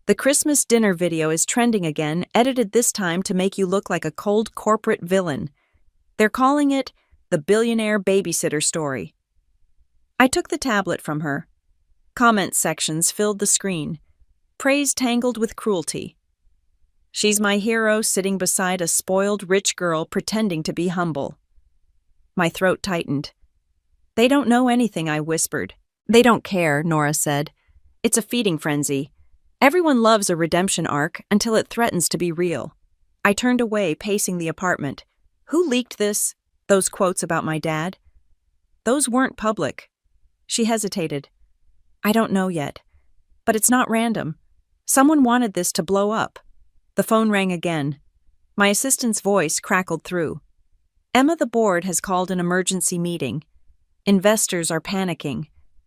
The Christmas dinner video is trending again, edited this time to make you look like a cold corporate villain. They're calling it the Billionaire babysitter story. I took the tablet from her. Comment sections filled the screen. Praise tangled with cruelty. She's my hero sitting beside a spoiled rich girl pretending to be humble. My throat tightened. "They don't know anything," I whispered. "They don't care," Nora said. "It's a feeding frenzy. Everyone loves a redemption arc until it threatens to be real." I turned away, pacing the apartment. Who leaked this? Those quotes about my dad? Those weren't public. She hesitated. "I don't know yet. But it's not random. Someone wanted this to blow up. The phone rang again. My assistant's voice crackled through. Emma, the board has called an emergency meeting. Investors are panicking.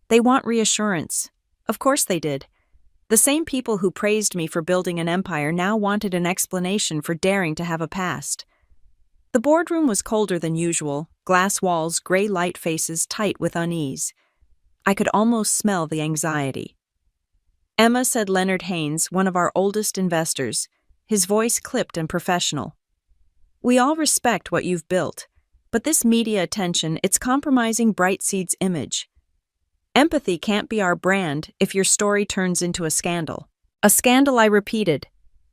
They want reassurance. Of course they did. The same people who praised me for building an empire now wanted an explanation for daring to have a past. The boardroom was colder than usual, glass walls, gray light faces tight with unease. I could almost smell the anxiety. Emma, said Leonard Haynes, one of our oldest investors, his voice clipped and professional. We all respect what you've built, but this media attention, it's compromising Brightseed's image. Empathy can't be our brand if your story turns into a scandal. A scandal, I repeated.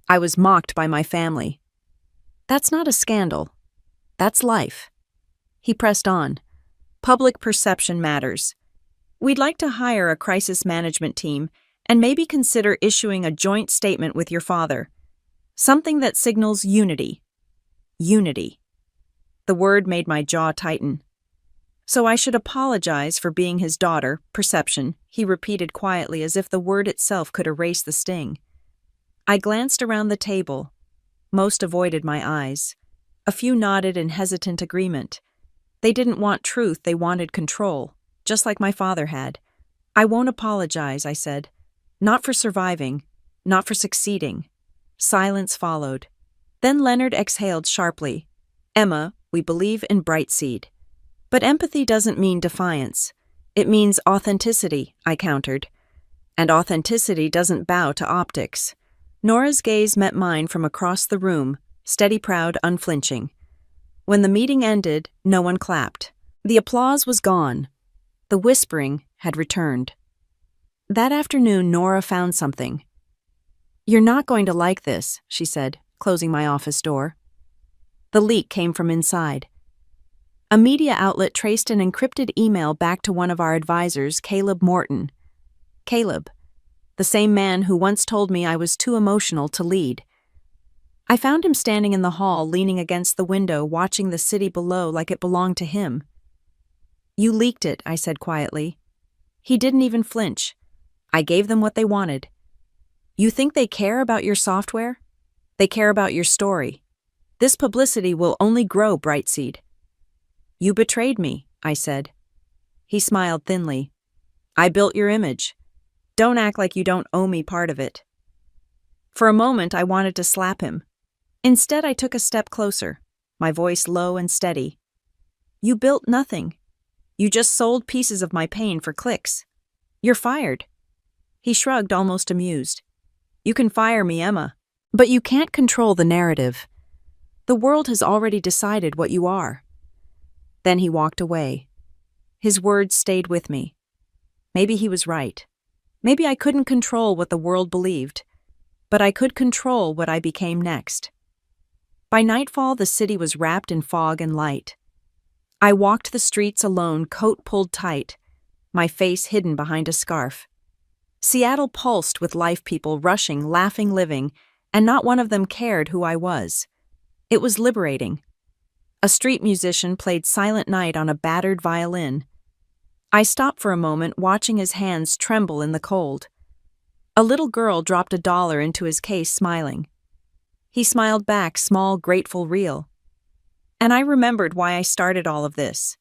I was mocked by my family. That's not a scandal. That's life. He pressed on. Public perception matters. We'd like to hire a crisis management team and maybe consider issuing a joint statement with your father. Something that signals unity. Unity. The word made my jaw tighten. So I should apologize for being his daughter, perception, he repeated quietly as if the word itself could erase the sting. I glanced around the table. Most avoided my eyes. A few nodded in hesitant agreement. They didn't want truth, they wanted control, just like my father had. I won't apologize, I said. Not for surviving, not for succeeding. Silence followed. Then Leonard exhaled sharply. Emma, we believe in Brightseed. But empathy doesn't mean defiance. It means authenticity, I countered. And authenticity doesn't bow to optics. Nora's gaze met mine from across the room, steady, proud, unflinching. When the meeting ended, no one clapped. The applause was gone. The whispering had returned. That afternoon, Nora found something. You're not going to like this, she said, closing my office door. The leak came from inside. A media outlet traced an encrypted email back to one of our advisors, Caleb Morton. Caleb, the same man who once told me I was too emotional to lead. I found him standing in the hall, leaning against the window, watching the city below like it belonged to him. You leaked it, I said quietly. He didn't even flinch. I gave them what they wanted. You think they care about your software? They care about your story. This publicity will only grow Brightseed. You betrayed me, I said. He smiled thinly. I built your image. Don't act like you don't owe me part of it. For a moment, I wanted to slap him. Instead, I took a step closer, my voice low and steady. You built nothing. You just sold pieces of my pain for clicks. You're fired. He shrugged, almost amused. You can fire me, Emma, but you can't control the narrative. The world has already decided what you are. Then he walked away. His words stayed with me. Maybe he was right. Maybe I couldn't control what the world believed, but I could control what I became next. By nightfall, the city was wrapped in fog and light. I walked the streets alone, coat pulled tight, my face hidden behind a scarf. Seattle pulsed with life, people rushing, laughing, living, and not one of them cared who I was. It was liberating. A street musician played Silent Night on a battered violin. I stopped for a moment, watching his hands tremble in the cold. A little girl dropped $1 into his case, smiling. He smiled back, small, grateful, real. And I remembered why I started all of this.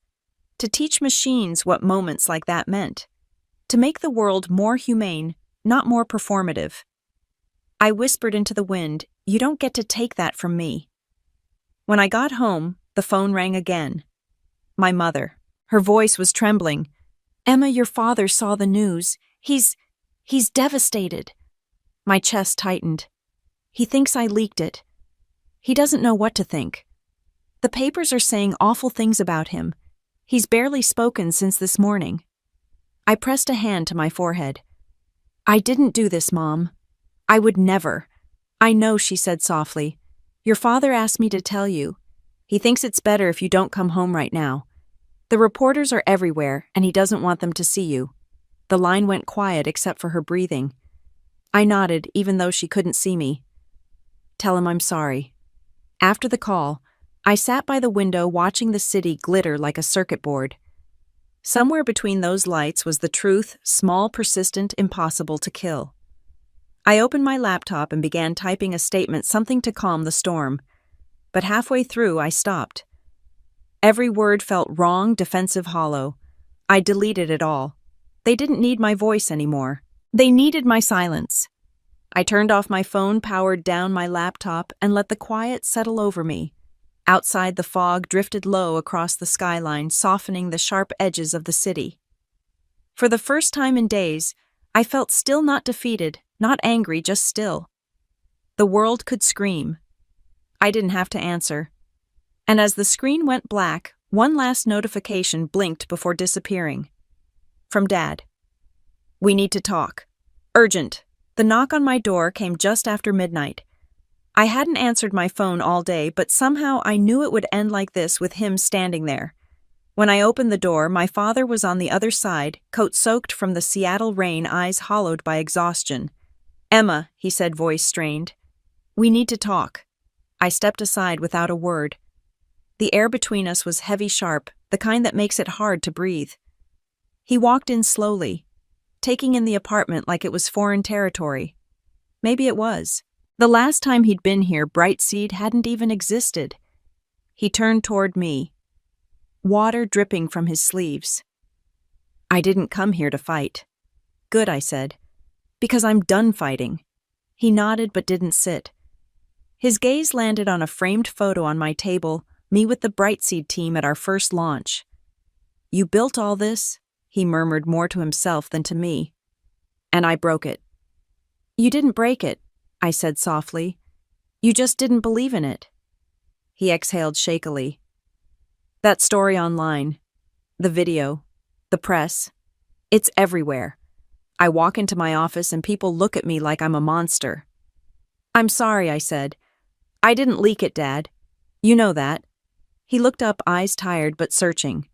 To teach machines what moments like that meant. To make the world more humane, not more performative. I whispered into the wind, you don't get to take that from me. When I got home, the phone rang again. My mother. Her voice was trembling. Emma, your father saw the news. He's devastated. My chest tightened. He thinks I leaked it. He doesn't know what to think. The papers are saying awful things about him. He's barely spoken since this morning. I pressed a hand to my forehead. I didn't do this, Mom. I would never. I know, she said softly. Your father asked me to tell you. He thinks it's better if you don't come home right now. The reporters are everywhere, and he doesn't want them to see you. The line went quiet except for her breathing. I nodded, even though she couldn't see me. Tell him I'm sorry. After the call, I sat by the window watching the city glitter like a circuit board. Somewhere between those lights was the truth, small, persistent, impossible to kill. I opened my laptop and began typing a statement, something to calm the storm. But halfway through, I stopped. Every word felt wrong, defensive, hollow. I deleted it all. They didn't need my voice anymore. They needed my silence. I turned off my phone, powered down my laptop, and let the quiet settle over me. Outside, the fog drifted low across the skyline, softening the sharp edges of the city. For the first time in days, I felt still, not defeated, not angry, just still. The world could scream. I didn't have to answer. And as the screen went black, one last notification blinked before disappearing. From Dad. "We need to talk. Urgent." The knock on my door came just after midnight. I hadn't answered my phone all day, but somehow I knew it would end like this, with him standing there. When I opened the door, my father was on the other side, coat soaked from the Seattle rain, eyes hollowed by exhaustion. "Emma," he said, voice strained. "We need to talk." I stepped aside without a word. The air between us was heavy, sharp, the kind that makes it hard to breathe. He walked in slowly, taking in the apartment like it was foreign territory. Maybe it was. The last time he'd been here, Brightseed hadn't even existed. He turned toward me, water dripping from his sleeves. "I didn't come here to fight." "Good," I said, "because I'm done fighting." He nodded but didn't sit. His gaze landed on a framed photo on my table, me with the Brightseed team at our first launch. "You built all this?" he murmured, more to himself than to me. "And I broke it." "You didn't break it," I said softly. "You just didn't believe in it." He exhaled shakily. "That story online, the video, the press, it's everywhere. I walk into my office and people look at me like I'm a monster." "I'm sorry," I said. "I didn't leak it, Dad. You know that." He looked up, eyes tired but searching.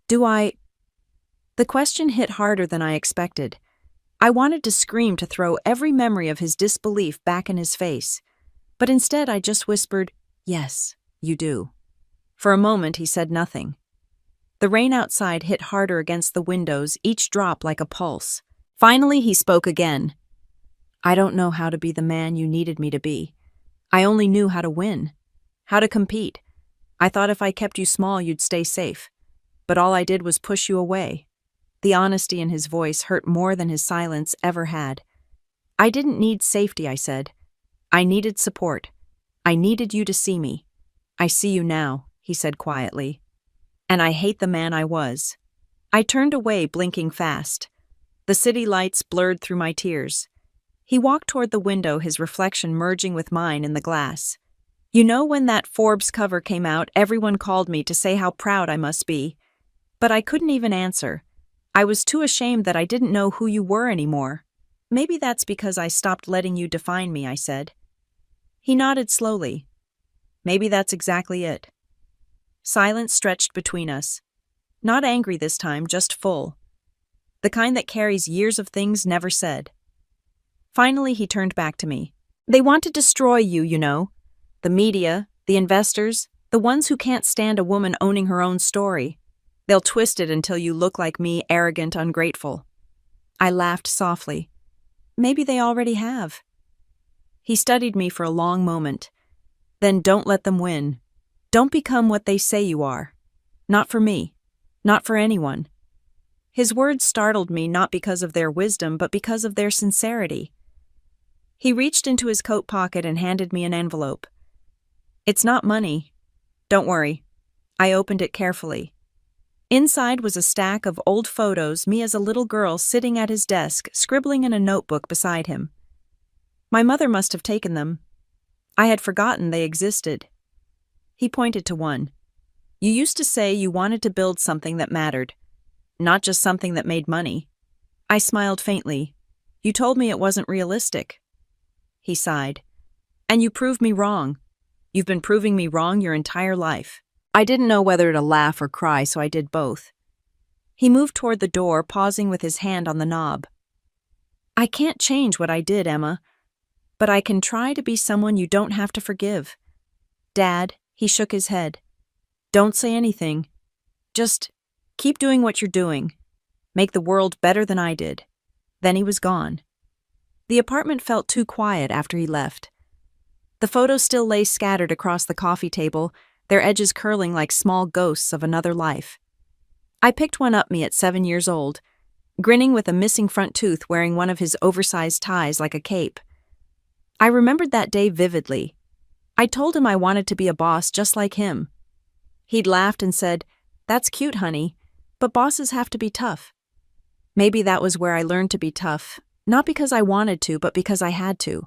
"Do I?" The question hit harder than I expected. I wanted to scream, to throw every memory of his disbelief back in his face. But instead I just whispered, "Yes, you do." For a moment he said nothing. The rain outside hit harder against the windows, each drop like a pulse. Finally he spoke again. "I don't know how to be the man you needed me to be. I only knew how to win, how to compete. I thought if I kept you small you'd stay safe. But all I did was push you away." The honesty in his voice hurt more than his silence ever had. "I didn't need safety," I said. "I needed support. I needed you to see me. I see you now," he said quietly. "And I hate the man I was." I turned away, blinking fast. The city lights blurred through my tears. He walked toward the window, his reflection merging with mine in the glass. "You know, when that Forbes cover came out, everyone called me to say how proud I must be. But I couldn't even answer. I was too ashamed that I didn't know who you were anymore." "Maybe that's because I stopped letting you define me," I said. He nodded slowly. "Maybe that's exactly it." Silence stretched between us. Not angry this time, just full. The kind that carries years of things never said. Finally he turned back to me. "They want to destroy you, you know. The media, the investors, the ones who can't stand a woman owning her own story. They'll twist it until you look like me, arrogant, ungrateful." I laughed softly. "Maybe they already have." He studied me for a long moment. "Then don't let them win. Don't become what they say you are. Not for me. Not for anyone." His words startled me, not because of their wisdom, but because of their sincerity. He reached into his coat pocket and handed me an envelope. "It's not money. Don't worry." I opened it carefully. Inside was a stack of old photos, me as a little girl sitting at his desk, scribbling in a notebook beside him. My mother must have taken them. I had forgotten they existed. He pointed to one. "You used to say you wanted to build something that mattered, not just something that made money." I smiled faintly. "You told me it wasn't realistic." He sighed. "And you proved me wrong. You've been proving me wrong your entire life." I didn't know whether to laugh or cry, so I did both. He moved toward the door, pausing with his hand on the knob. "I can't change what I did, Emma, but I can try to be someone you don't have to forgive." "Dad," he shook his head. "Don't say anything. Just keep doing what you're doing. Make the world better than I did." Then he was gone. The apartment felt too quiet after he left. The photos still lay scattered across the coffee table, their edges curling like small ghosts of another life. I picked one up me at 7 years old, grinning with a missing front tooth, wearing one of his oversized ties like a cape. I remembered that day vividly. I told him I wanted to be a boss just like him. He'd laughed and said, "That's cute, honey, but bosses have to be tough." Maybe that was where I learned to be tough, not because I wanted to, but because I had to.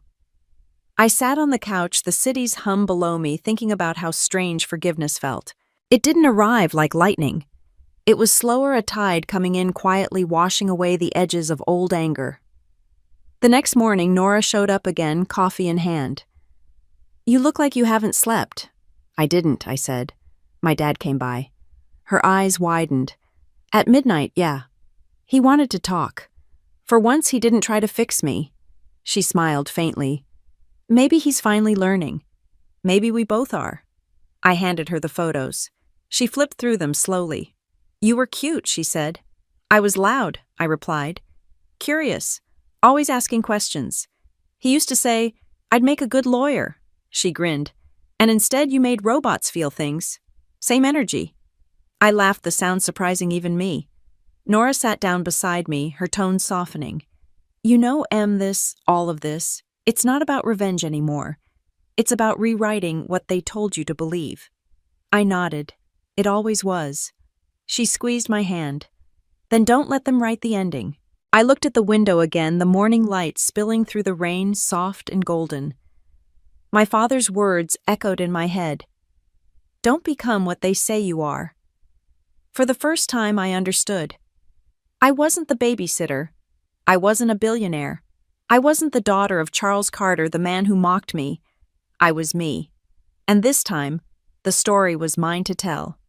I sat on the couch, the city's hum below me, thinking about how strange forgiveness felt. It didn't arrive like lightning. It was slower, a tide coming in quietly, washing away the edges of old anger. The next morning, Nora showed up again, coffee in hand. "You look like you haven't slept." "I didn't," I said. My dad came by. Her eyes widened. "At midnight, yeah. He wanted to talk. For once, he didn't try to fix me." She smiled faintly. "Maybe he's finally learning. Maybe we both are." I handed her the photos. She flipped through them slowly. "You were cute," she said. "I was loud," I replied. "Curious, always asking questions. He used to say, 'I'd make a good lawyer.'" She grinned. "And instead you made robots feel things. Same energy." I laughed, the sound surprising even me. Nora sat down beside me, her tone softening. "You know, all of this, it's not about revenge anymore. It's about rewriting what they told you to believe." I nodded. "It always was." She squeezed my hand. "Then don't let them write the ending." I looked at the window again, the morning light spilling through the rain, soft and golden. My father's words echoed in my head. "Don't become what they say you are." For the first time, I understood. I wasn't the babysitter. I wasn't a billionaire. I wasn't the daughter of Charles Carter, the man who mocked me. I was me. And this time, the story was mine to tell.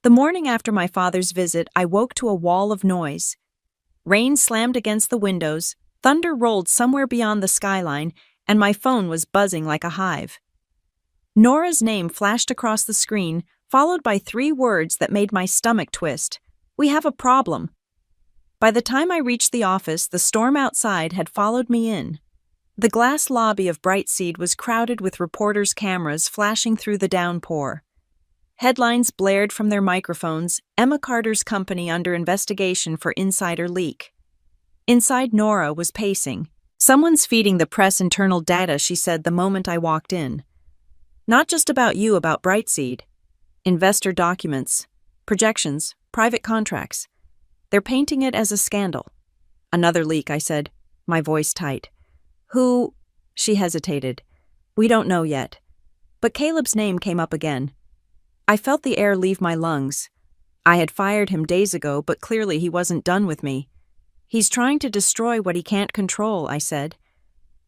The morning after my father's visit, I woke to a wall of noise. Rain slammed against the windows, thunder rolled somewhere beyond the skyline, and my phone was buzzing like a hive. Nora's name flashed across the screen, followed by 3 words that made my stomach twist. "We have a problem." By the time I reached the office, the storm outside had followed me in. The glass lobby of Brightseed was crowded with reporters' cameras flashing through the downpour. Headlines blared from their microphones, "Emma Carter's company under investigation for insider leak." Inside, Nora was pacing. "Someone's feeding the press internal data," she said the moment I walked in. "Not just about you, about Brightseed. Investor documents, projections, private contracts. They're painting it as a scandal." "Another leak," I said, my voice tight. "Who?" She hesitated. "We don't know yet." But Caleb's name came up again. I felt the air leave my lungs. I had fired him days ago, but clearly he wasn't done with me. "He's trying to destroy what he can't control," I said.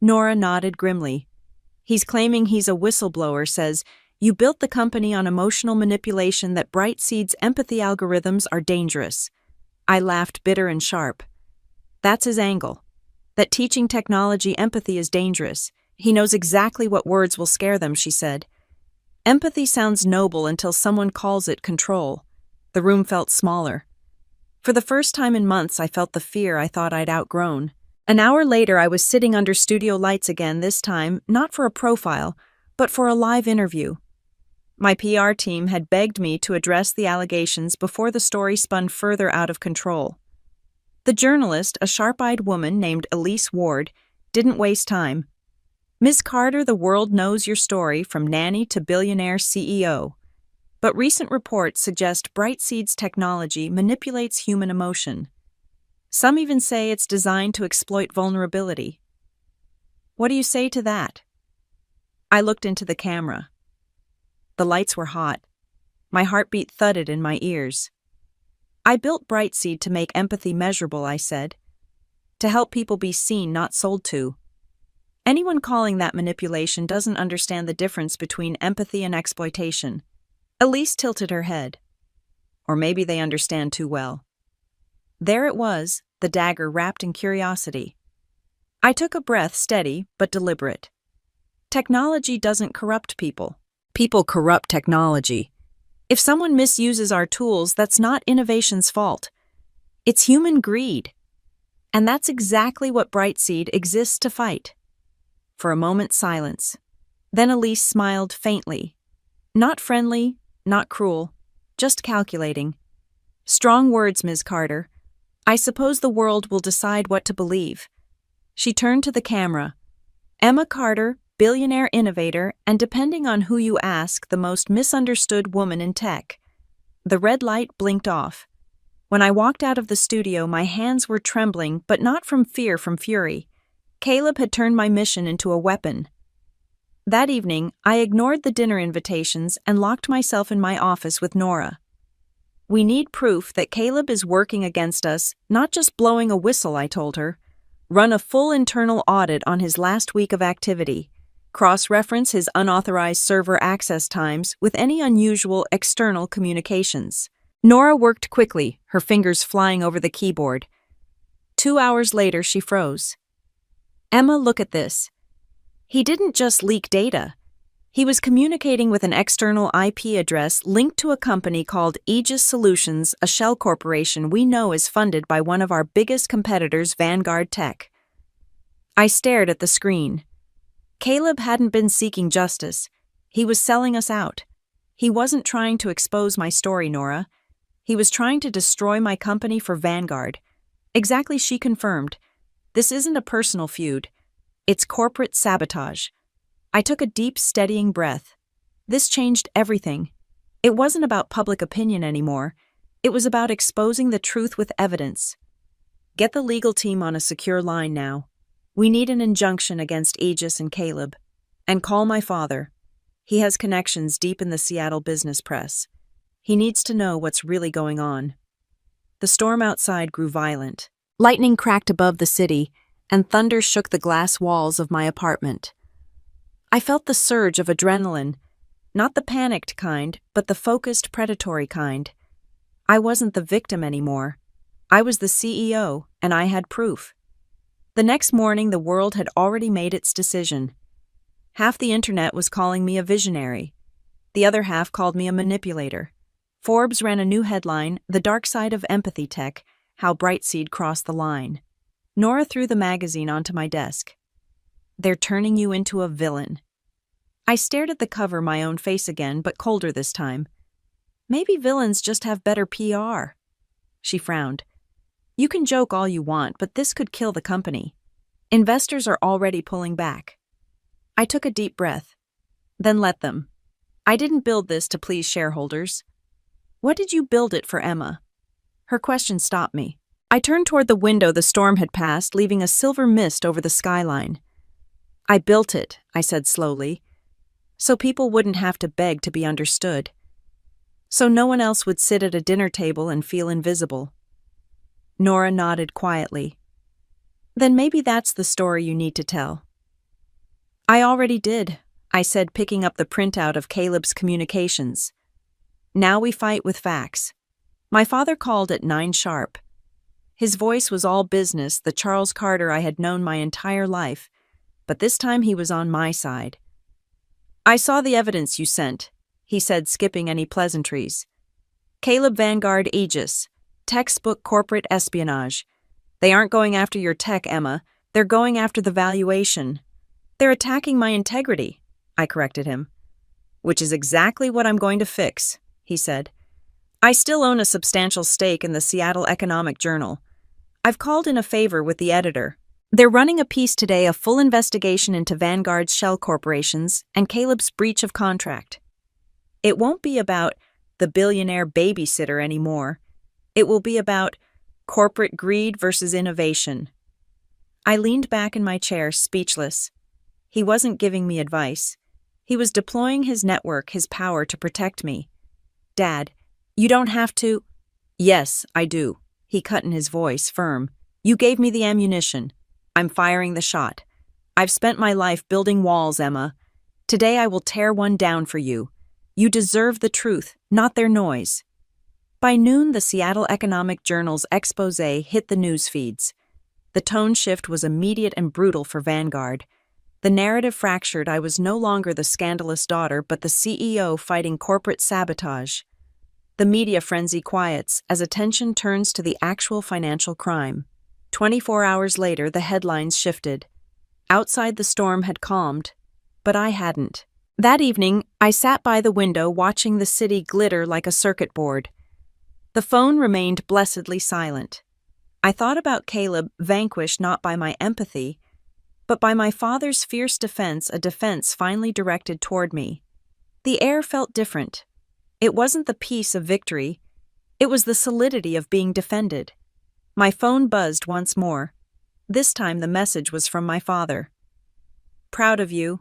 Nora nodded grimly. "He's claiming he's a whistleblower, says, 'You built the company on emotional manipulation, that Brightseed's empathy algorithms are dangerous.'" I laughed, bitter and sharp. "That's his angle. That teaching technology empathy is dangerous. He knows exactly what words will scare them," she said. "Empathy sounds noble until someone calls it control." The room felt smaller. For the first time in months, I felt the fear I thought I'd outgrown. An hour later, I was sitting under studio lights again, this time not for a profile, but for a live interview. My PR team had begged me to address the allegations before the story spun further out of control. The journalist, a sharp-eyed woman named Elise Ward, didn't waste time. "Ms. Carter, the world knows your story from Nanny to Billionaire CEO. But recent reports suggest Brightseed's technology manipulates human emotion. Some even say it's designed to exploit vulnerability. What do you say to that?" I looked into the camera. The lights were hot. My heartbeat thudded in my ears. "I built Brightseed to make empathy measurable," I said. "To help people be seen, not sold to. Anyone calling that manipulation doesn't understand the difference between empathy and exploitation." Elise tilted her head. "Or maybe they understand too well." There it was, the dagger wrapped in curiosity. I took a breath, steady but deliberate. Technology doesn't corrupt people. People corrupt technology. If someone misuses our tools, that's not innovation's fault. It's human greed. And that's exactly what Brightseed exists to fight. For a moment, silence. Then Elise smiled faintly. Not friendly, not cruel, just calculating. Strong words, Ms. Carter. I suppose the world will decide what to believe. She turned to the camera. Emma Carter, billionaire innovator, and depending on who you ask, the most misunderstood woman in tech. The red light blinked off. When I walked out of the studio, my hands were trembling, but not from fear, from fury. Caleb had turned my mission into a weapon. That evening, I ignored the dinner invitations and locked myself in my office with Nora. We need proof that Caleb is working against us, not just blowing a whistle, I told her. Run a full internal audit on his last week of activity. Cross-reference his unauthorized server access times with any unusual external communications. Nora worked quickly, her fingers flying over the keyboard. 2 hours later, she froze. Emma, look at this. He didn't just leak data. He was communicating with an external IP address linked to a company called Aegis Solutions, a shell corporation we know is funded by one of our biggest competitors, Vanguard Tech. I stared at the screen. Caleb hadn't been seeking justice. He was selling us out. He wasn't trying to expose my story, Nora. He was trying to destroy my company for Vanguard. Exactly, she confirmed. This isn't a personal feud. It's corporate sabotage. I took a deep, steadying breath. This changed everything. It wasn't about public opinion anymore. It was about exposing the truth with evidence. Get the legal team on a secure line now. We need an injunction against Aegis and Caleb. And call my father. He has connections deep in the Seattle business press. He needs to know what's really going on. The storm outside grew violent. Lightning cracked above the city, and thunder shook the glass walls of my apartment. I felt the surge of adrenaline, not the panicked kind, but the focused, predatory kind. I wasn't the victim anymore. I was the CEO, and I had proof. The next morning, the world had already made its decision. Half the internet was calling me a visionary. The other half called me a manipulator. Forbes ran a new headline, "The Dark Side of Empathy Tech, How Brightseed Crossed the Line." Nora threw the magazine onto my desk. They're turning you into a villain. I stared at the cover, my own face again, but colder this time. Maybe villains just have better PR. She frowned. You can joke all you want, but this could kill the company. Investors are already pulling back. I took a deep breath. Then let them. I didn't build this to please shareholders. What did you build it for, Emma? Her question stopped me. I turned toward the window the storm had passed, leaving a silver mist over the skyline. I built it, I said slowly, so people wouldn't have to beg to be understood. So no one else would sit at a dinner table and feel invisible. Nora nodded quietly. Then maybe that's the story you need to tell. I already did, I said, picking up the printout of Caleb's communications. Now we fight with facts. My father called at 9 sharp. His voice was all business, the Charles Carter I had known my entire life, but this time he was on my side. I saw the evidence you sent, he said, skipping any pleasantries. Caleb, Vanguard, Aegis. Textbook corporate espionage. They aren't going after your tech, Emma. They're going after the valuation. They're attacking my integrity, I corrected him. Which is exactly what I'm going to fix, he said. I still own a substantial stake in the Seattle Economic Journal. I've called in a favor with the editor. They're running a piece today, a full investigation into Vanguard's shell corporations and Caleb's breach of contract. It won't be about the billionaire babysitter anymore. It will be about corporate greed versus innovation. I leaned back in my chair, speechless. He wasn't giving me advice. He was deploying his network, his power to protect me. Dad, you don't have to. Yes, I do. He cut in, his voice firm. You gave me the ammunition. I'm firing the shot. I've spent my life building walls, Emma. Today I will tear one down for you. You deserve the truth, not their noise. By noon, the Seattle Economic Journal's expose hit the news feeds. The tone shift was immediate and brutal for Vanguard. The narrative fractured. I was no longer the scandalous daughter, but the CEO fighting corporate sabotage. The media frenzy quiets as attention turns to the actual financial crime. 24 hours later, the headlines shifted. Outside, the storm had calmed, but I hadn't. That evening, I sat by the window watching the city glitter like a circuit board. The phone remained blessedly silent. I thought about Caleb, vanquished not by my empathy, but by my father's fierce defense, a defense finally directed toward me. The air felt different. It wasn't the peace of victory. It was the solidity of being defended. My phone buzzed once more. This time the message was from my father. Proud of you.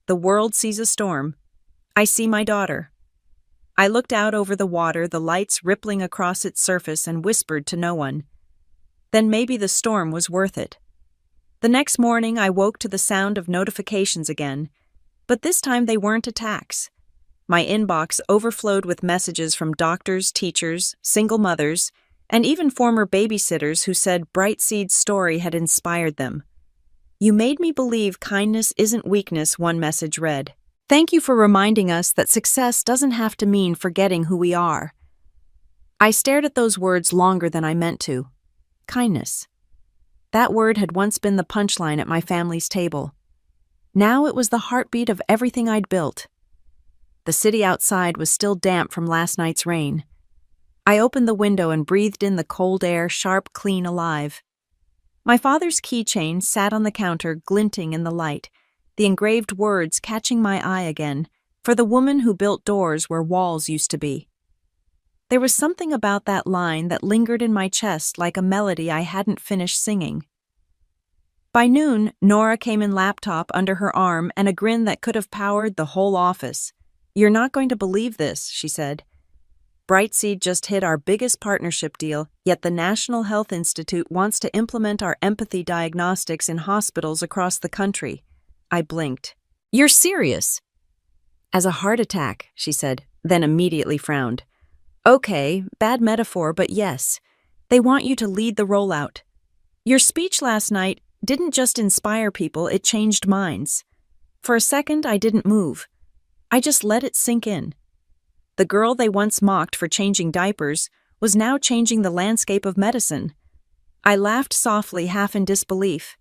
The world sees a storm. I see my daughter. I looked out over the water, the lights rippling across its surface, and whispered to no one. Then maybe the storm was worth it. The next morning I woke to the sound of notifications again, but this time they weren't attacks. My inbox overflowed with messages from doctors, teachers, single mothers, and even former babysitters who said Brightseed's story had inspired them. You made me believe kindness isn't weakness, one message read. Thank you for reminding us that success doesn't have to mean forgetting who we are. I stared at those words longer than I meant to. Kindness. That word had once been the punchline at my family's table. Now it was the heartbeat of everything I'd built. The city outside was still damp from last night's rain. I opened the window and breathed in the cold air, sharp, clean, alive. My father's keychain sat on the counter, glinting in the light, the engraved words catching my eye again, for the woman who built doors where walls used to be. There was something about that line that lingered in my chest like a melody I hadn't finished singing. By noon, Nora came in, laptop under her arm and a grin that could have powered the whole office. You're not going to believe this, she said. Brightseed just hit our biggest partnership deal, yet the National Health Institute wants to implement our empathy diagnostics in hospitals across the country. I blinked. You're serious? As a heart attack, she said, then immediately frowned. Okay, bad metaphor, but yes. They want you to lead the rollout. Your speech last night didn't just inspire people, it changed minds. For a second, I didn't move. I just let it sink in. The girl they once mocked for changing diapers was now changing the landscape of medicine. I laughed softly, half in disbelief.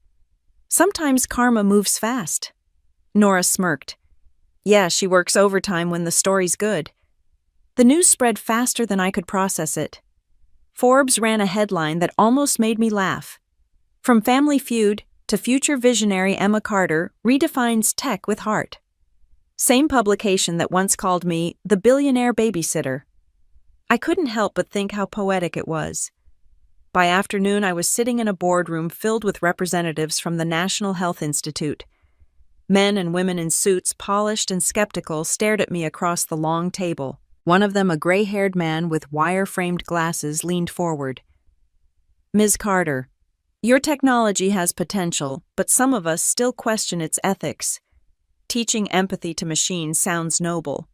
Sometimes karma moves fast. Nora smirked. Yeah, she works overtime when the story's good. The news spread faster than I could process it. Forbes ran a headline that almost made me laugh. From Family Feud to future visionary Emma Carter redefines tech with heart. Same publication that once called me the billionaire babysitter. I couldn't help but think how poetic it was. By afternoon, I was sitting in a boardroom filled with representatives from the National Health Institute. Men and women in suits, polished and skeptical, stared at me across the long table. One of them, a gray-haired man with wire-framed glasses, leaned forward. Ms. Carter, your technology has potential, but some of us still question its ethics. Teaching empathy to machines sounds noble.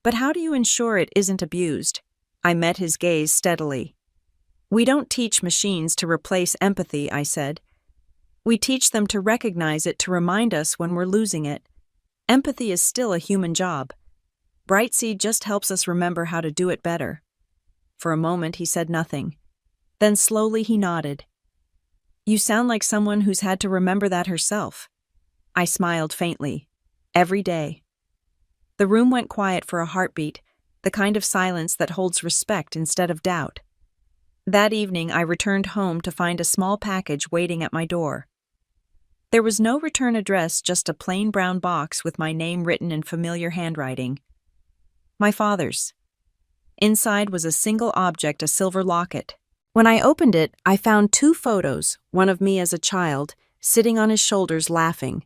But how do you ensure it isn't abused? I met his gaze steadily. We don't teach machines to replace empathy, I said. We teach them to recognize it, to remind us when we're losing it. Empathy is still a human job. Brightseed just helps us remember how to do it better. For a moment, he said nothing. Then slowly he nodded. You sound like someone who's had to remember that herself. I smiled faintly. Every day. The room went quiet for a heartbeat, the kind of silence that holds respect instead of doubt. That evening, I returned home to find a small package waiting at my door. There was no return address, just a plain brown box with my name written in familiar handwriting. My father's. Inside was a single object, a silver locket. When I opened it, I found 2 photos, one of me as a child, sitting on his shoulders laughing.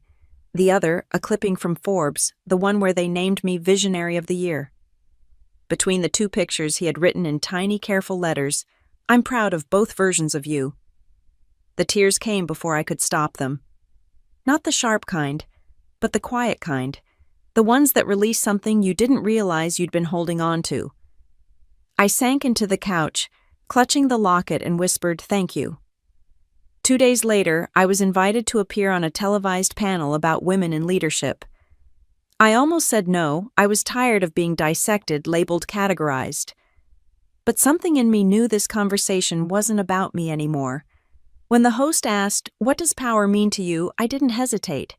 The other, a clipping from Forbes, the one where they named me Visionary of the Year. Between the 2 pictures, he had written in tiny, careful letters, I'm proud of both versions of you. The tears came before I could stop them. Not the sharp kind, but the quiet kind. The ones that release something you didn't realize you'd been holding on to. I sank into the couch, clutching the locket, and whispered, thank you. 2 days later, I was invited to appear on a televised panel about women in leadership. I almost said no. I was tired of being dissected, labeled, categorized. But something in me knew this conversation wasn't about me anymore. When the host asked, "What does power mean to you?" I didn't hesitate.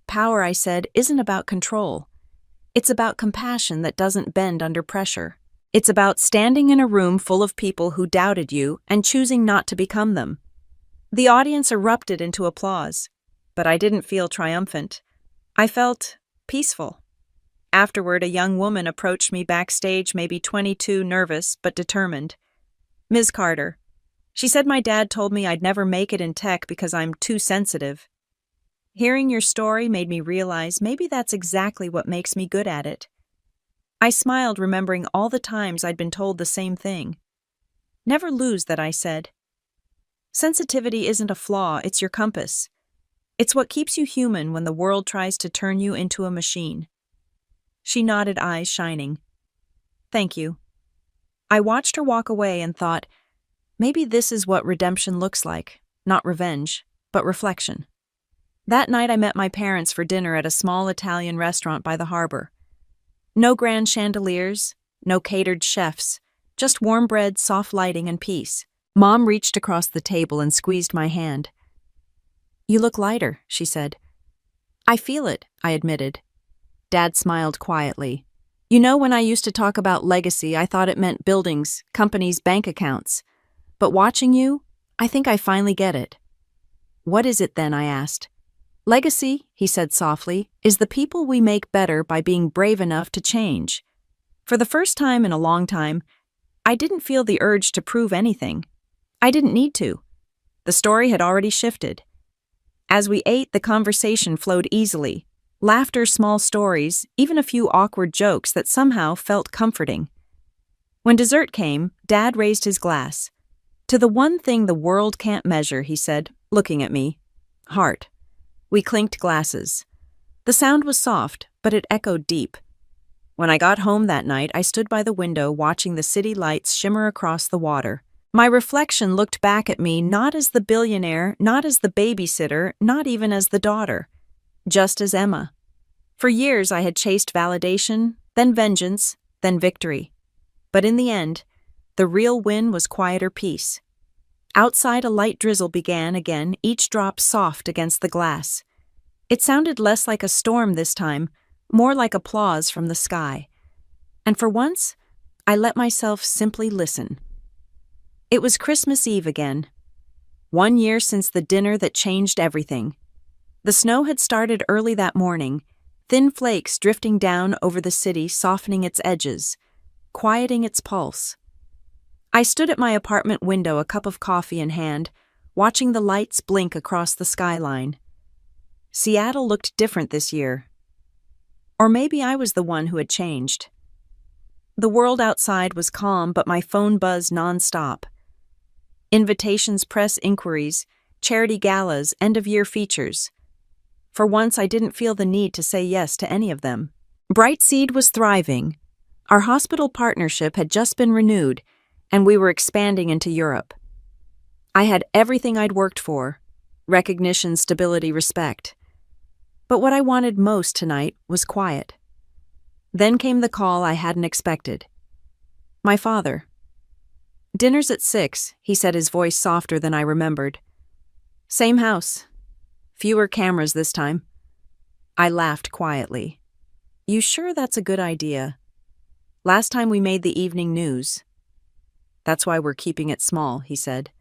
Power, I said, isn't about control. It's about compassion that doesn't bend under pressure. It's about standing in a room full of people who doubted you and choosing not to become them. The audience erupted into applause, but I didn't feel triumphant. I felt peaceful. Afterward, a young woman approached me backstage, maybe 22, nervous but determined. "Ms. Carter," she said, "my dad told me I'd never make it in tech because I'm too sensitive. Hearing your story made me realize maybe that's exactly what makes me good at it." I smiled, remembering all the times I'd been told the same thing. "Never lose that," I said. "Sensitivity isn't a flaw, it's your compass. It's what keeps you human when the world tries to turn you into a machine." She nodded, eyes shining. "Thank you." I watched her walk away and thought, maybe this is what redemption looks like, not revenge, but reflection. That night I met my parents for dinner at a small Italian restaurant by the harbor. No grand chandeliers, no catered chefs, just warm bread, soft lighting, and peace. Mom reached across the table and squeezed my hand. "You look lighter," she said. "I feel it," I admitted. Dad smiled quietly. "You know, when I used to talk about legacy, I thought it meant buildings, companies, bank accounts. But watching you, I think I finally get it." "What is it then?" I asked. "Legacy," he said softly, "is the people we make better by being brave enough to change." For the first time in a long time, I didn't feel the urge to prove anything. I didn't need to. The story had already shifted. As we ate, the conversation flowed easily. Laughter, small stories, even a few awkward jokes that somehow felt comforting. When dessert came, Dad raised his glass. "To the one thing the world can't measure," he said, looking at me. "Heart." We clinked glasses. The sound was soft, but it echoed deep. When I got home that night, I stood by the window watching the city lights shimmer across the water. My reflection looked back at me not as the billionaire, not as the babysitter, not even as the daughter, just as Emma. For years I had chased validation, then vengeance, then victory. But in the end, the real win was quieter peace. Outside, a light drizzle began again, each drop soft against the glass. It sounded less like a storm this time, more like applause from the sky. And for once, I let myself simply listen. It was Christmas Eve again. 1 year since the dinner that changed everything. The snow had started early that morning, thin flakes drifting down over the city, softening its edges, quieting its pulse. I stood at my apartment window, a cup of coffee in hand, watching the lights blink across the skyline. Seattle looked different this year. Or maybe I was the one who had changed. The world outside was calm, but my phone buzzed nonstop. Invitations, press inquiries, charity galas, end-of-year features. For once, I didn't feel the need to say yes to any of them. Brightseed was thriving. Our hospital partnership had just been renewed, and we were expanding into Europe. I had everything I'd worked for: recognition, stability, respect. But what I wanted most tonight was quiet. Then came the call I hadn't expected. My father. "Dinner's at 6, he said, his voice softer than I remembered. "Same house. Fewer cameras this time." I laughed quietly. "You sure that's a good idea? Last time we made the evening news." "That's why we're keeping it small," he said.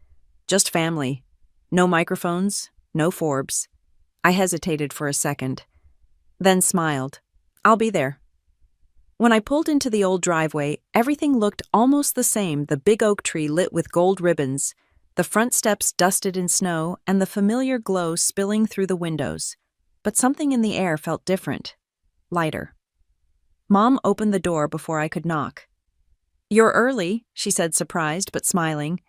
"Just family. No microphones, no Forbes." I hesitated for a second, then smiled. "I'll be there." When I pulled into the old driveway, everything looked almost the same, the big oak tree lit with gold ribbons, the front steps dusted in snow, and the familiar glow spilling through the windows. But something in the air felt different, lighter. Mom opened the door before I could knock. "You're early," she said, surprised but smiling.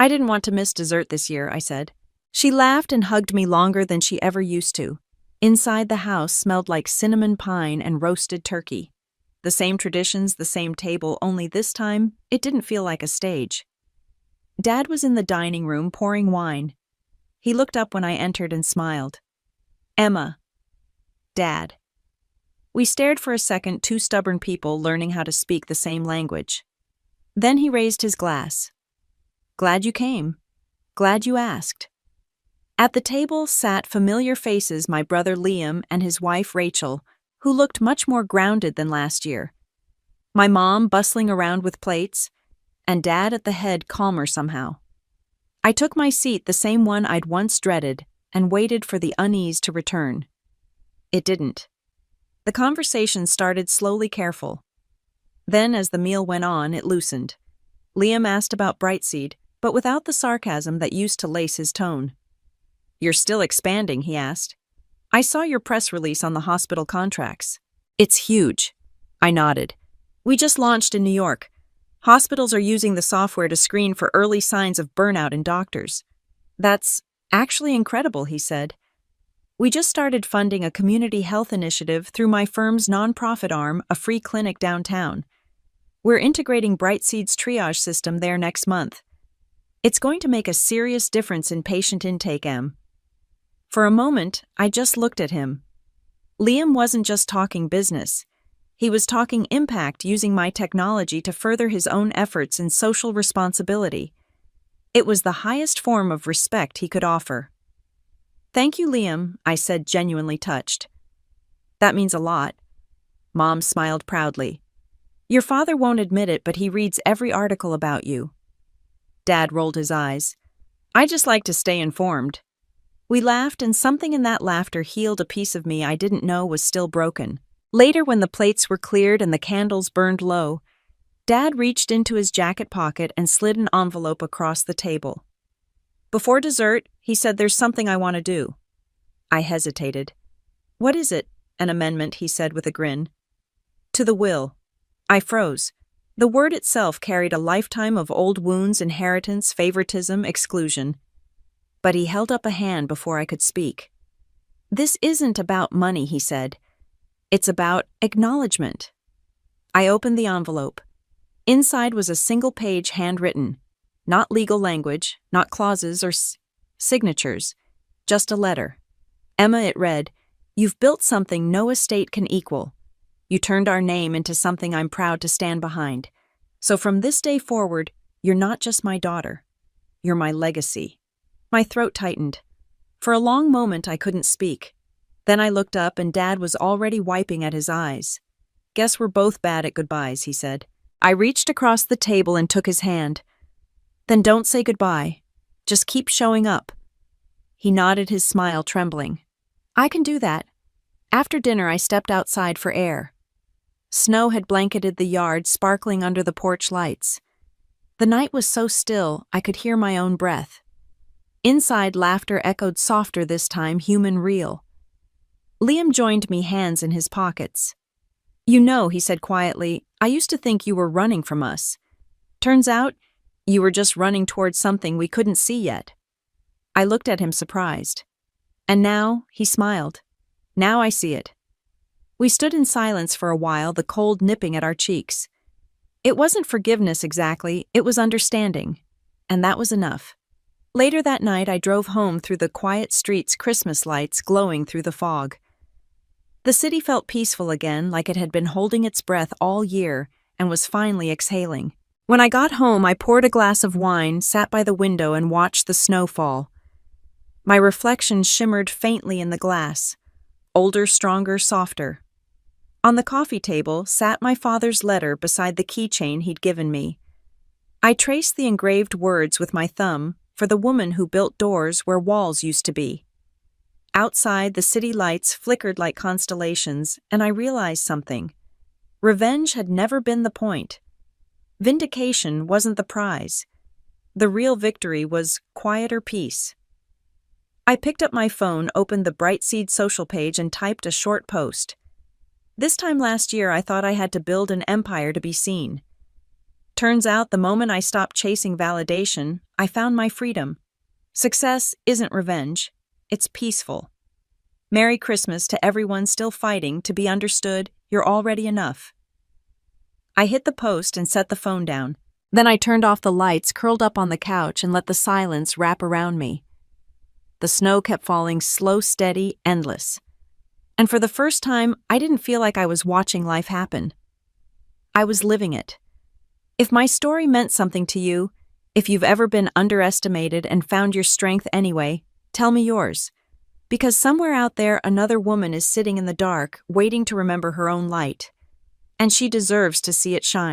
"I didn't want to miss dessert this year," I said. She laughed and hugged me longer than she ever used to. Inside the house smelled like cinnamon pine and roasted turkey. The same traditions, the same table, only this time, it didn't feel like a stage. Dad was in the dining room pouring wine. He looked up when I entered and smiled. "Emma." "Dad." We stared for a second, two stubborn people learning how to speak the same language. Then he raised his glass. "Glad you came. Glad you asked." At the table sat familiar faces, my brother Liam and his wife Rachel, who looked much more grounded than last year. My mom bustling around with plates, and Dad at the head calmer somehow. I took my seat, the same one I'd once dreaded, and waited for the unease to return. It didn't. The conversation started slowly careful. Then, as the meal went on, it loosened. Liam asked about Brightseed, but without the sarcasm that used to lace his tone. "You're still expanding," he asked. "I saw your press release on the hospital contracts." "It's huge." I nodded. "We just launched in New York. Hospitals are using the software to screen for early signs of burnout in doctors." "That's actually incredible," he said. "We just started funding a community health initiative through my firm's nonprofit arm, a free clinic downtown. We're integrating Brightseed's triage system there next month. It's going to make a serious difference in patient intake, Em." For a moment, I just looked at him. Liam wasn't just talking business. He was talking impact, using my technology to further his own efforts in social responsibility. It was the highest form of respect he could offer. "Thank you, Liam," I said, genuinely touched. "That means a lot." Mom smiled proudly. "Your father won't admit it, but he reads every article about you." Dad rolled his eyes. "I just like to stay informed." We laughed, and something in that laughter healed a piece of me I didn't know was still broken. Later, when the plates were cleared and the candles burned low, Dad reached into his jacket pocket and slid an envelope across the table. "Before dessert," he said, "there's something I want to do." I hesitated. "What is it?" "An amendment," he said with a grin. "To the will." I froze. The word itself carried a lifetime of old wounds, inheritance, favoritism, exclusion. But he held up a hand before I could speak. "This isn't about money," he said. "It's about acknowledgement." I opened the envelope. Inside was a single page handwritten. Not legal language, not clauses or signatures. Just a letter. "Emma," it read, "you've built something no estate can equal. You turned our name into something I'm proud to stand behind. So from this day forward, you're not just my daughter. You're my legacy." My throat tightened. For a long moment, I couldn't speak. Then I looked up, and Dad was already wiping at his eyes. "Guess we're both bad at goodbyes," he said. I reached across the table and took his hand. "Then don't say goodbye. Just keep showing up." He nodded, his smile trembling. "I can do that." After dinner, I stepped outside for air. Snow had blanketed the yard, sparkling under the porch lights. The night was so still, I could hear my own breath. Inside, laughter echoed softer this time, human, real. Liam joined me, hands in his pockets. "You know," he said quietly, "I used to think you were running from us. Turns out, you were just running towards something we couldn't see yet." I looked at him surprised. "And now," he smiled, "now I see it." We stood in silence for a while, the cold nipping at our cheeks. It wasn't forgiveness exactly, it was understanding. And that was enough. Later that night, I drove home through the quiet streets, Christmas lights glowing through the fog. The city felt peaceful again, like it had been holding its breath all year and was finally exhaling. When I got home, I poured a glass of wine, sat by the window, and watched the snow fall. My reflection shimmered faintly in the glass, older, stronger, softer. On the coffee table sat my father's letter beside the keychain he'd given me. I traced the engraved words with my thumb, for the woman who built doors where walls used to be. Outside, the city lights flickered like constellations, and I realized something. Revenge had never been the point. Vindication wasn't the prize. The real victory was quieter peace. I picked up my phone, opened the Brightseed social page, and typed a short post. This time last year, I thought I had to build an empire to be seen. Turns out, the moment I stopped chasing validation, I found my freedom. Success isn't revenge. It's peaceful. Merry Christmas to everyone still fighting to be understood. You're already enough. I hit the post and set the phone down. Then I turned off the lights, curled up on the couch, and let the silence wrap around me. The snow kept falling, slow, steady, endless. And for the first time, I didn't feel like I was watching life happen. I was living it. If my story meant something to you, if you've ever been underestimated and found your strength anyway, Tell me yours. Because somewhere out there, another woman is sitting in the dark, waiting to remember her own light. And she deserves to see it shine.